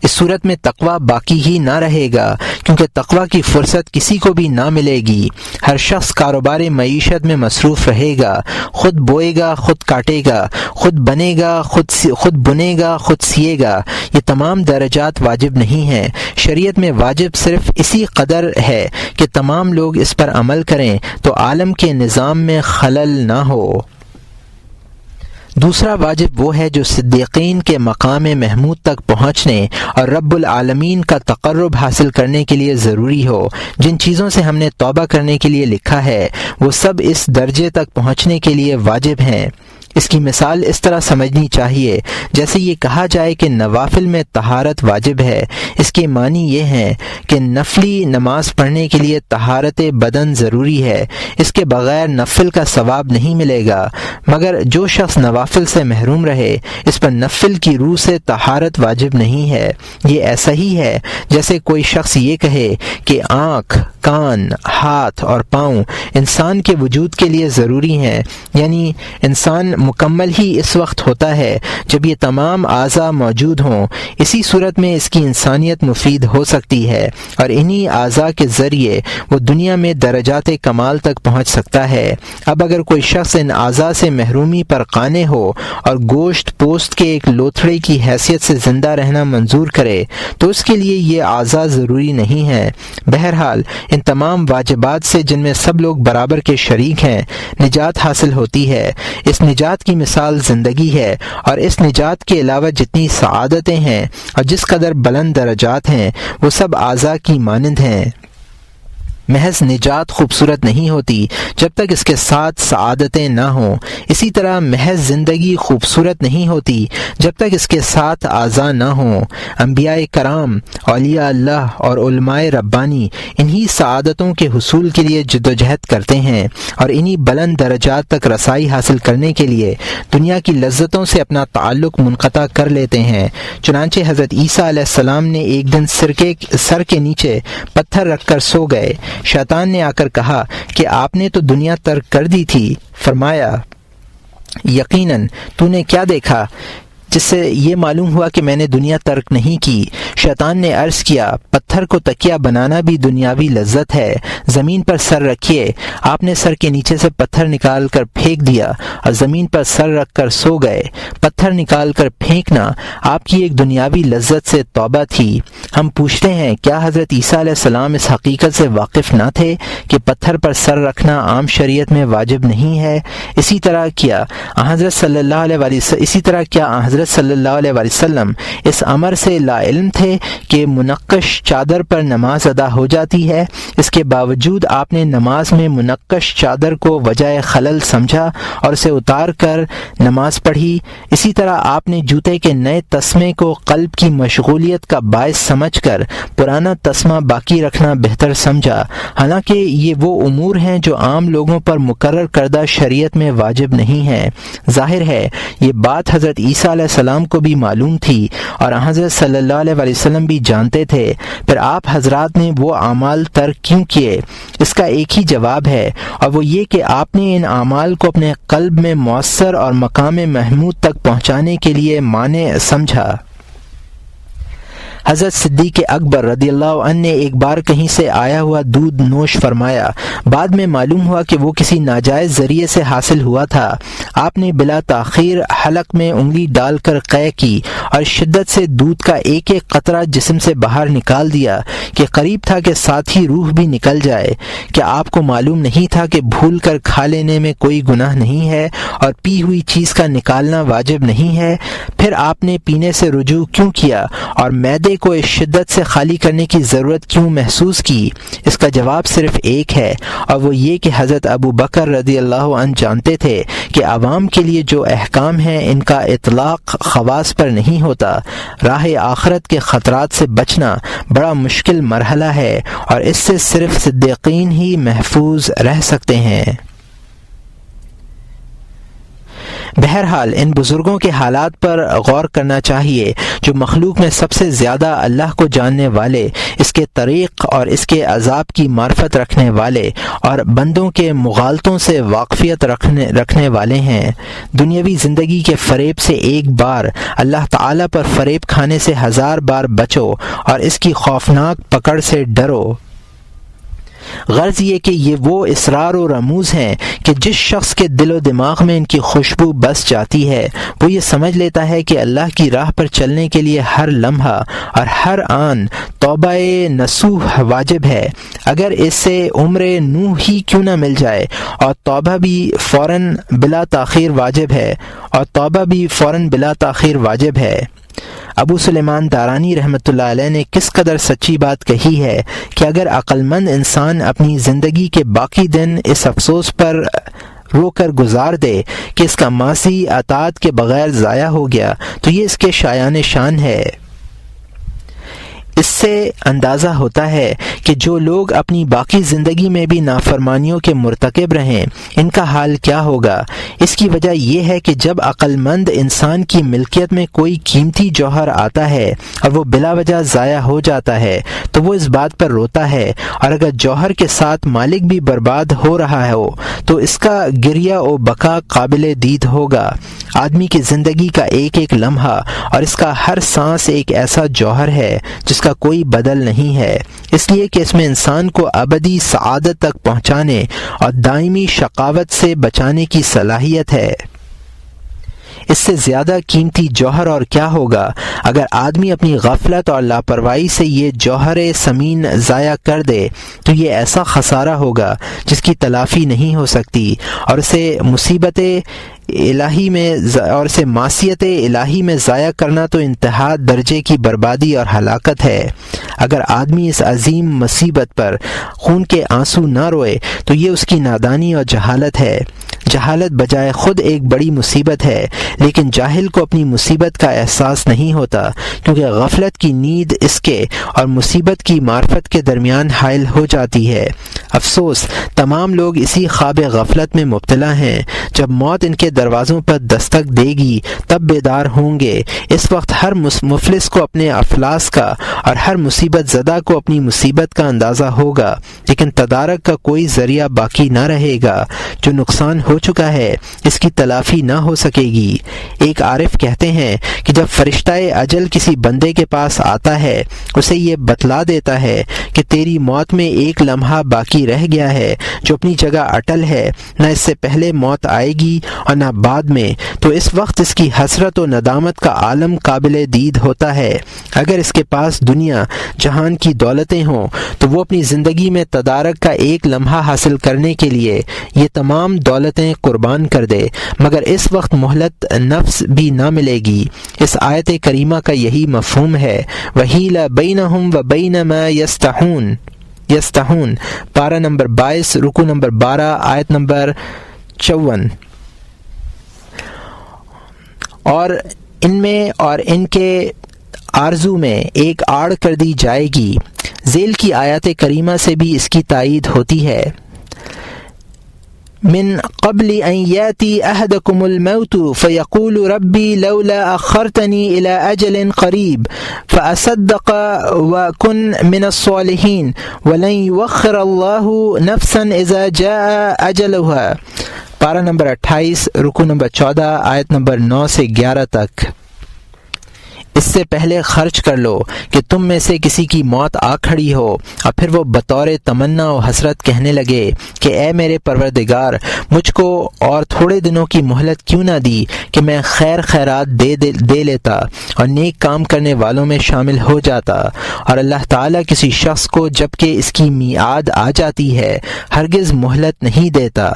اس صورت میں تقوی باقی ہی نہ رہے گا، کیونکہ تقوی کی فرصت کسی کو بھی نہ ملے گی۔ ہر شخص کاروبار معیشت میں مصروف رہے گا، خود بوئے گا، خود کاٹے گا، خود بنے گا، خود بنے گا، خود سیے گا۔ یہ تمام درجات واجب نہیں ہیں۔ شریعت میں واجب صرف اسی قدر ہے کہ تمام لوگ اس پر عمل کریں تو عالم کے نظام میں خلل نہ ہو۔ دوسرا واجب وہ ہے جو صدیقین کے مقام محمود تک پہنچنے اور رب العالمین کا تقرب حاصل کرنے کے لیے ضروری ہو۔ جن چیزوں سے ہم نے توبہ کرنے کے لیے لکھا ہے وہ سب اس درجے تک پہنچنے کے لیے واجب ہیں۔ اس کی مثال اس طرح سمجھنی چاہیے جیسے یہ کہا جائے کہ نوافل میں طہارت واجب ہے۔ اس کے معنی یہ ہیں کہ نفلی نماز پڑھنے کے لیے طہارت بدن ضروری ہے، اس کے بغیر نفل کا ثواب نہیں ملے گا، مگر جو شخص نوافل سے محروم رہے اس پر نفل کی روح سے طہارت واجب نہیں ہے۔ یہ ایسا ہی ہے جیسے کوئی شخص یہ کہے کہ آنکھ، کان، ہاتھ اور پاؤں انسان کے وجود کے لیے ضروری ہیں، یعنی انسان مکمل ہی اس وقت ہوتا ہے جب یہ تمام اعضاء موجود ہوں۔ اسی صورت میں اس کی انسانیت مفید ہو سکتی ہے اور انہی اعضاء کے ذریعے وہ دنیا میں درجات کمال تک پہنچ سکتا ہے۔ اب اگر کوئی شخص ان اعضاء سے محرومی پر قانع ہو اور گوشت پوست کے ایک لوتھڑے کی حیثیت سے زندہ رہنا منظور کرے تو اس کے لیے یہ اعضاء ضروری نہیں ہیں۔ بہرحال ان تمام واجبات سے جن میں سب لوگ برابر کے شریک ہیں نجات حاصل ہوتی ہے۔ اس نجات کی مثال زندگی ہے، اور اس نجات کے علاوہ جتنی سعادتیں ہیں اور جس قدر بلند درجات ہیں وہ سب اعضاء کی مانند ہیں۔ محض نجات خوبصورت نہیں ہوتی جب تک اس کے ساتھ سعادتیں نہ ہوں، اسی طرح محض زندگی خوبصورت نہیں ہوتی جب تک اس کے ساتھ اعضاء نہ ہوں۔ انبیاء کرام، اولیاء اللہ اور علماء ربانی انہی سعادتوں کے حصول کے لیے جدوجہد کرتے ہیں اور انہی بلند درجات تک رسائی حاصل کرنے کے لیے دنیا کی لذتوں سے اپنا تعلق منقطع کر لیتے ہیں۔ چنانچہ حضرت عیسیٰ علیہ السلام نے ایک دن سر کے نیچے پتھر رکھ کر سو گئے۔ شیطان نے آ کر کہا کہ آپ نے تو دنیا ترک کر دی تھی۔ فرمایا یقیناً تو نے کیا دیکھا جس سے یہ معلوم ہوا کہ میں نے دنیا ترک نہیں کی؟ شیطان نے عرض کیا پتھر کو تکیہ بنانا بھی دنیاوی لذت ہے، زمین پر سر رکھیے۔ آپ نے سر کے نیچے سے پتھر نکال کر پھینک دیا اور زمین پر سر رکھ کر سو گئے۔ پتھر نکال کر پھینکنا آپ کی ایک دنیاوی لذت سے توبہ تھی۔ ہم پوچھتے ہیں کیا حضرت عیسیٰ علیہ السلام اس حقیقت سے واقف نہ تھے کہ پتھر پر سر رکھنا عام شریعت میں واجب نہیں ہے؟ اسی طرح کیا حضرت صلی اللہ علیہ وسلم اس امر سے لا علم تھے کہ منقش چادر پر نماز ادا ہو جاتی ہے؟ اس کے باوجود آپ نے نماز میں منقش چادر کو وجہ خلل سمجھا اور اسے اتار کر نماز پڑھی۔ اسی طرح آپ نے جوتے کے نئے تسمے کو قلب کی مشغولیت کا باعث سمجھ کر پرانا تسمہ باقی رکھنا بہتر سمجھا، حالانکہ یہ وہ امور ہیں جو عام لوگوں پر مقرر کردہ شریعت میں واجب نہیں ہیں۔ ظاہر ہے یہ بات حضرت عیسیٰ علیہ السلام کو بھی معلوم تھی اور حضرت صلی اللہ علیہ وسلم بھی جانتے تھے، پھر آپ حضرات نے وہ اعمال ترک کیوں کیے؟ اس کا ایک ہی جواب ہے، اور وہ یہ کہ آپ نے ان اعمال کو اپنے قلب میں مؤثر اور مقام محمود تک پہنچانے کے لیے مانع سمجھا۔ حضرت صدیق اکبر رضی اللہ عنہ نے ایک بار کہیں سے آیا ہوا دودھ نوش فرمایا، بعد میں معلوم ہوا کہ وہ کسی ناجائز ذریعے سے حاصل ہوا تھا۔ آپ نے بلا تاخیر حلق میں انگلی ڈال کر قے کی اور شدت سے دودھ کا ایک ایک قطرہ جسم سے باہر نکال دیا کہ قریب تھا کہ ساتھ ہی روح بھی نکل جائے۔ کیا آپ کو معلوم نہیں تھا کہ بھول کر کھا لینے میں کوئی گناہ نہیں ہے اور پی ہوئی چیز کا نکالنا واجب نہیں ہے؟ پھر آپ نے پینے سے رجوع کیوں کیا اور معدے کو اس شدت سے خالی کرنے کی ضرورت کیوں محسوس کی؟ اس کا جواب صرف ایک ہے، اور وہ یہ کہ حضرت ابو بکر رضی اللہ عنہ جانتے تھے کہ عوام کے لیے جو احکام ہیں ان کا اطلاق خواص پر نہیں ہوتا۔ راہ آخرت کے خطرات سے بچنا بڑا مشکل مرحلہ ہے اور اس سے صرف صدیقین ہی محفوظ رہ سکتے ہیں۔ بہرحال ان بزرگوں کے حالات پر غور کرنا چاہیے جو مخلوق میں سب سے زیادہ اللہ کو جاننے والے، اس کے طریق اور اس کے عذاب کی معرفت رکھنے والے اور بندوں کے مغالطوں سے واقفیت رکھنے والے ہیں۔ دنیاوی زندگی کے فریب سے ایک بار، اللہ تعالیٰ پر فریب کھانے سے 1000 بار بچو اور اس کی خوفناک پکڑ سے ڈرو۔ غرض یہ کہ یہ وہ اسرار و رموز ہیں کہ جس شخص کے دل و دماغ میں ان کی خوشبو بس جاتی ہے وہ یہ سمجھ لیتا ہے کہ اللہ کی راہ پر چلنے کے لیے ہر لمحہ اور ہر آن توبہ نصوح واجب ہے، اگر اس سے عمر نوح ہی کیوں نہ مل جائے، اور توبہ بھی فوراً بلا تاخیر واجب ہے۔ ابو سلیمان دارانی رحمۃ اللہ علیہ نے کس قدر سچی بات کہی ہے کہ اگر عقل مند انسان اپنی زندگی کے باقی دن اس افسوس پر رو کر گزار دے کہ اس کا ماضی اطاعت کے بغیر ضائع ہو گیا تو یہ اس کے شایان شان ہے۔ اس سے اندازہ ہوتا ہے کہ جو لوگ اپنی باقی زندگی میں بھی نافرمانیوں کے مرتکب رہیں ان کا حال کیا ہوگا۔ اس کی وجہ یہ ہے کہ جب عقل مند انسان کی ملکیت میں کوئی قیمتی جوہر آتا ہے اور وہ بلا وجہ ضائع ہو جاتا ہے تو وہ اس بات پر روتا ہے، اور اگر جوہر کے ساتھ مالک بھی برباد ہو رہا ہو تو اس کا گریہ و بکا قابل دید ہوگا۔ آدمی کی زندگی کا ایک ایک لمحہ اور اس کا ہر سانس ایک ایسا جوہر ہے جس کا کوئی بدل نہیں ہے، اس لیے کہ اس میں انسان کو ابدی سعادت تک پہنچانے اور دائمی شقاوت سے بچانے کی صلاحیت ہے۔ اس سے زیادہ قیمتی جوہر اور کیا ہوگا؟ اگر آدمی اپنی غفلت اور لاپرواہی سے یہ جوہر ثمین ضائع کر دے تو یہ ایسا خسارہ ہوگا جس کی تلافی نہیں ہو سکتی، اور اسے معصیت الہی میں ضائع کرنا تو انتہا درجے کی بربادی اور ہلاکت ہے۔ اگر آدمی اس عظیم مصیبت پر خون کے آنسو نہ روئے تو یہ اس کی نادانی اور جہالت ہے۔ جہالت بجائے خود ایک بڑی مصیبت ہے، لیکن جاہل کو اپنی مصیبت کا احساس نہیں ہوتا، کیونکہ غفلت کی نیند اس کے اور مصیبت کی معرفت کے درمیان حائل ہو جاتی ہے۔ افسوس، تمام لوگ اسی خواب غفلت میں مبتلا ہیں۔ جب موت ان کے دروازوں پر دستک دے گی تب بیدار ہوں گے۔ اس وقت ہر مفلس کو اپنے افلاس کا اور ہر مصیبت زدہ کو اپنی مصیبت کا اندازہ ہوگا، لیکن تدارک کا کوئی ذریعہ باقی نہ رہے گا۔ جو نقصان ہو چکا ہے اس کی تلافی نہ ہو سکے گی۔ ایک عارف کہتے ہیں کہ جب فرشتہ اجل کسی بندے کے پاس آتا ہے، اسے یہ بتلا دیتا ہے کہ تیری موت میں ایک لمحہ باقی رہ گیا ہے جو اپنی جگہ اٹل ہے، نہ اس سے پہلے موت آئے گی اور نہ بعد میں، تو اس وقت اس کی حسرت و ندامت کا عالم قابل دید ہوتا ہے۔ اگر اس کے پاس دنیا جہان کی دولتیں ہوں تو وہ اپنی زندگی میں تدارک کا ایک لمحہ حاصل کرنے کے لیے یہ تمام دولتیں قربان کر دے، مگر اس وقت مہلت نفس بھی نہ ملے گی۔ اس آیت کریمہ کا یہی مفہوم ہے۔ وَحِیلَ بَیْنَهُمْ وَبَیْنَ مَا یَسْتَحُونَ، پارہ نمبر 22، رکوع نمبر 12، آیت نمبر 54۔ اور ان میں اور ان کے آرزو میں ایک آڑ کر دی جائے گی۔ ذیل کی آیات کریمہ سے بھی اس کی تائید ہوتی ہے۔ من قبل ان یاتی احدکم الموت فیقول ربی لولا اخرتنی الى اجل قریب فاصدق وکن من الصالحین ولن یؤخر اللہ نفسا اذا جاء اجلها، پارہ نمبر 28، رکوع نمبر 14، آیت نمبر 9 سے 11 تک۔ اس سے پہلے خرچ کر لو کہ تم میں سے کسی کی موت آ کھڑی ہو اور پھر وہ بطور تمنا و حسرت کہنے لگے کہ اے میرے پروردگار، مجھ کو اور تھوڑے دنوں کی مہلت کیوں نہ دی کہ میں خیر خیرات دے لیتا اور نیک کام کرنے والوں میں شامل ہو جاتا۔ اور اللہ تعالیٰ کسی شخص کو جب کہ اس کی میعاد آ جاتی ہے ہرگز مہلت نہیں دیتا۔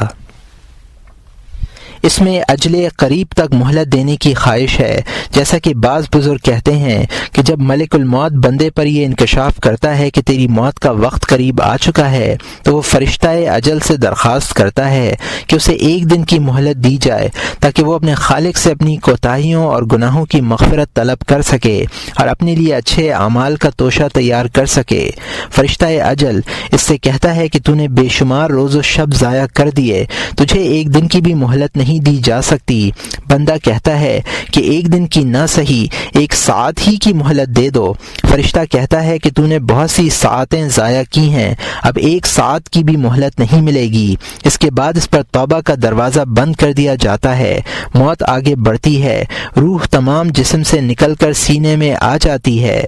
اس میں اجل قریب تک مہلت دینے کی خواہش ہے، جیسا کہ بعض بزرگ کہتے ہیں کہ جب ملک الموت بندے پر یہ انکشاف کرتا ہے کہ تیری موت کا وقت قریب آ چکا ہے تو وہ فرشتہ اجل سے درخواست کرتا ہے کہ اسے ایک دن کی مہلت دی جائے تاکہ وہ اپنے خالق سے اپنی کوتاہیوں اور گناہوں کی مغفرت طلب کر سکے اور اپنے لیے اچھے اعمال کا توشہ تیار کر سکے۔ فرشتہ اجل اس سے کہتا ہے کہ تو نے بے شمار روز و شب ضائع کر دیے، تجھے ایک دن کی بھی مہلت نہیں دی جا سکتی۔ بندہ کہتا ہے کہ ایک دن کی نہ سہی ایک ساعت ہی کی مہلت دے دو۔ فرشتہ کہتا ہے کہ تو نے بہت سی ساعتیں ضائع کی ہیں، اب ایک ساعت کی بھی مہلت نہیں ملے گی۔ اس کے بعد اس پر توبہ کا دروازہ بند کر دیا جاتا ہے۔ موت آگے بڑھتی ہے، روح تمام جسم سے نکل کر سینے میں آ جاتی ہے،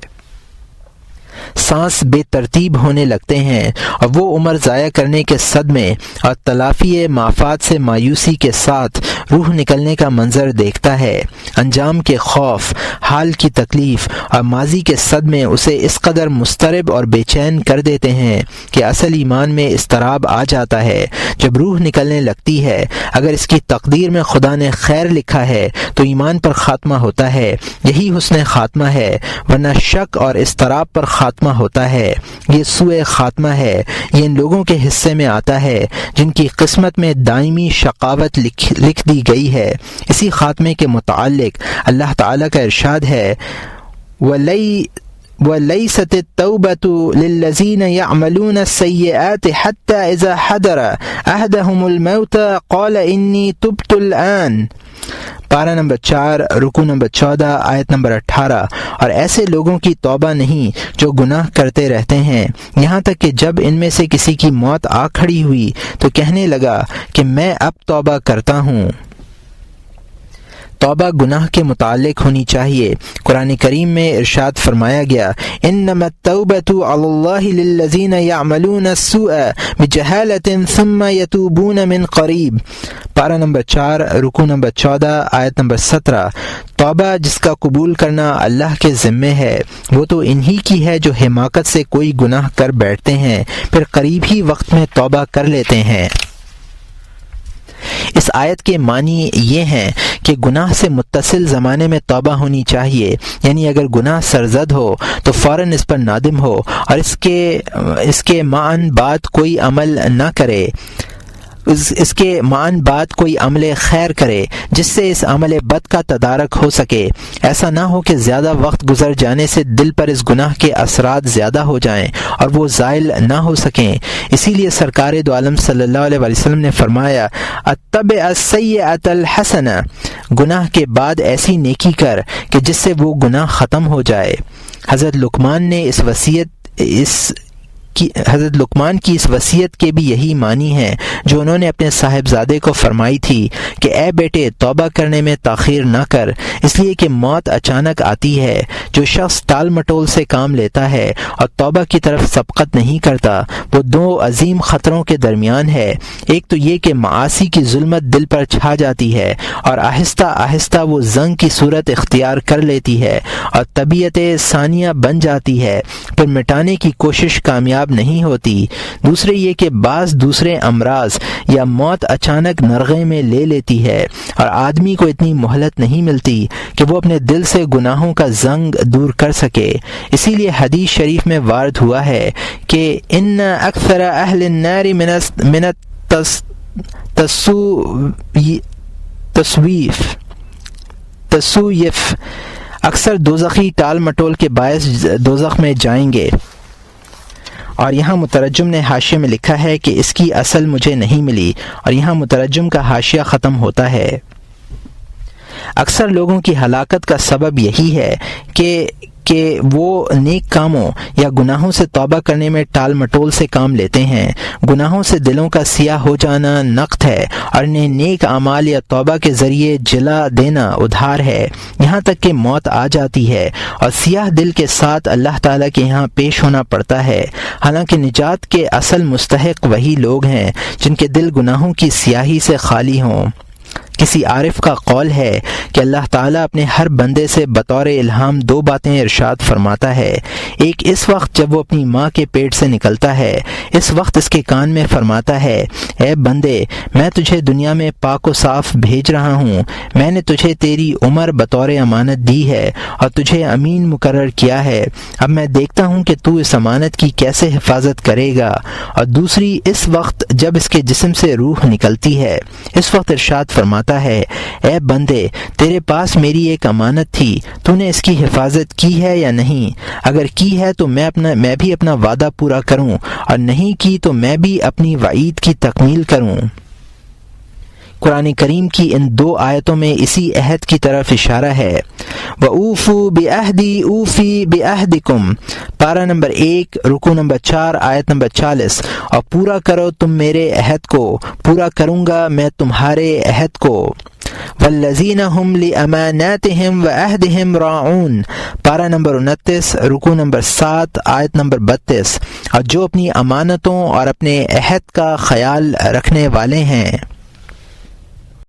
سانس بے ترتیب ہونے لگتے ہیں اور وہ عمر ضائع کرنے کے صدمے اور تلافی معافات سے مایوسی کے ساتھ روح نکلنے کا منظر دیکھتا ہے۔ انجام کے خوف، حال کی تکلیف اور ماضی کے صدمے اسے اس قدر مضطرب اور بے چین کر دیتے ہیں کہ اصل ایمان میں اضطراب آ جاتا ہے۔ جب روح نکلنے لگتی ہے، اگر اس کی تقدیر میں خدا نے خیر لکھا ہے تو ایمان پر خاتمہ ہوتا ہے، یہی حسن خاتمہ ہے، ورنہ شک اور اضطراب پر خاتمہ ہوتا ہے۔ یہ سوء خاتمہ ہے، یہ ان لوگوں کے حصے میں آتا ہے جن کی قسمت میں دائمی شقاوت لکھ دی گئی ہے۔ اسی خاتمے کے متعلق اللہ تعالیٰ کا ارشاد ہے، وَلَيْسَتِ التَّوْبَةُ لِلَّذِينَ يَعْمَلُونَ السَّيِّئَاتِ حَتَّى إِذَا حَضَرَ أَحَدَهُمُ الْمَوْتُ قَالَ إِنِّي تُبْتُ الْآنَ، پارہ نمبر 4، رکوع نمبر 14، آیت نمبر 18۔ اور ایسے لوگوں کی توبہ نہیں جو گناہ کرتے رہتے ہیں، یہاں تک کہ جب ان میں سے کسی کی موت آ کھڑی ہوئی تو کہنے لگا کہ میں اب توبہ کرتا ہوں۔ توبہ گناہ کے متعلق ہونی چاہیے۔ قرآن کریم میں ارشاد فرمایا گیا، انما التوبۃ علی اللہ للذین یعملون السوء بجہالۃ ثم یتوبون من قریب، پارہ نمبر 4 رکوع نمبر 14 آیت نمبر 17، توبہ جس کا قبول کرنا اللہ کے ذمے ہے وہ تو انہی کی ہے جو حماقت سے کوئی گناہ کر بیٹھتے ہیں پھر قریب ہی وقت میں توبہ کر لیتے ہیں۔ اس آیت کے معنی یہ ہیں کہ گناہ سے متصل زمانے میں توبہ ہونی چاہیے، یعنی اگر گناہ سرزد ہو تو فوراً اس پر نادم ہو اور اس کے معاً بعد کوئی عمل نہ کرے، اس کے معاً بعد کوئی عمل خیر کرے جس سے اس عمل بد کا تدارک ہو سکے۔ ایسا نہ ہو کہ زیادہ وقت گزر جانے سے دل پر اس گناہ کے اثرات زیادہ ہو جائیں اور وہ زائل نہ ہو سکیں۔ اسی لیے سرکار دو عالم صلی اللہ علیہ وسلم نے فرمایا، اتبع السیئۃ الحسنہ، گناہ کے بعد ایسی نیکی کر کہ جس سے وہ گناہ ختم ہو جائے۔ حضرت لقمان کی اس وصیت کے بھی یہی معنی ہیں جو انہوں نے اپنے صاحبزادے کو فرمائی تھی کہ اے بیٹے توبہ کرنے میں تاخیر نہ کر، اس لیے کہ موت اچانک آتی ہے۔ جو شخص ٹال مٹول سے کام لیتا ہے اور توبہ کی طرف سبقت نہیں کرتا وہ دو عظیم خطروں کے درمیان ہے۔ ایک تو یہ کہ معاصی کی ظلمت دل پر چھا جاتی ہے اور آہستہ آہستہ وہ زنگ کی صورت اختیار کر لیتی ہے اور طبیعت ثانیہ بن جاتی ہے، پھر مٹانے کی کوشش کامیاب نہیں ہوتی۔ دوسرے یہ کہ بعض دوسرے امراض یا موت اچانک نرغے میں لے لیتی ہے اور آدمی کو اتنی مہلت نہیں ملتی کہ وہ اپنے دل سے گناہوں کا زنگ دور کر سکے۔ اسی لیے حدیث شریف میں وارد ہوا ہے کہ ان اکثر اہل النار من تسویف، اکثر دوزخی ٹال مٹول کے باعث دوزخ میں جائیں گے۔ اور یہاں مترجم نے حاشیے میں لکھا ہے کہ اس کی اصل مجھے نہیں ملی، اور یہاں مترجم کا حاشیہ ختم ہوتا ہے۔ اکثر لوگوں کی ہلاکت کا سبب یہی ہے کہ وہ نیک کاموں یا گناہوں سے توبہ کرنے میں ٹال مٹول سے کام لیتے ہیں۔ گناہوں سے دلوں کا سیاہ ہو جانا نقد ہے اور انہیں نیک اعمال یا توبہ کے ذریعے جلا دینا ادھار ہے، یہاں تک کہ موت آ جاتی ہے اور سیاہ دل کے ساتھ اللہ تعالیٰ کے یہاں پیش ہونا پڑتا ہے۔ حالانکہ نجات کے اصل مستحق وہی لوگ ہیں جن کے دل گناہوں کی سیاہی سے خالی ہوں۔ کسی عارف کا قول ہے کہ اللہ تعالیٰ اپنے ہر بندے سے بطور الہام دو باتیں ارشاد فرماتا ہے۔ ایک اس وقت جب وہ اپنی ماں کے پیٹ سے نکلتا ہے، اس وقت اس کے کان میں فرماتا ہے، اے بندے میں تجھے دنیا میں پاک و صاف بھیج رہا ہوں، میں نے تجھے تیری عمر بطور امانت دی ہے اور تجھے امین مقرر کیا ہے، اب میں دیکھتا ہوں کہ تو اس امانت کی کیسے حفاظت کرے گا۔ اور دوسری اس وقت جب اس کے جسم سے روح نکلتی ہے، اس وقت ارشاد فرماتا ہے، اے بندے تیرے پاس میری ایک امانت تھی، تو نے اس کی حفاظت کی ہے یا نہیں؟ اگر کی ہے تو میں بھی اپنا وعدہ پورا کروں، اور نہیں کی تو میں بھی اپنی وعید کی تکمیل کروں۔ قرآن کریم کی ان دو آیتوں میں اسی عہد کی طرف اشارہ ہے۔ وَأُوفُوا بِعَهْدِي أُوفِ بِعَهْدِكُمْ، پارہ نمبر 1 رکوع نمبر 4 آیت نمبر 40، اور پورا کرو تم میرے عہد کو، پورا کروں گا میں تمہارے عہد کو۔ وَالَّذِينَ هُمْ لِأَمَانَاتِهِمْ وَعَهْدِهِمْ رَاعُونَ، پارہ نمبر 29 رکوع نمبر 7 آیت نمبر 32، اور جو اپنی امانتوں اور اپنے عہد کا خیال رکھنے والے ہیں۔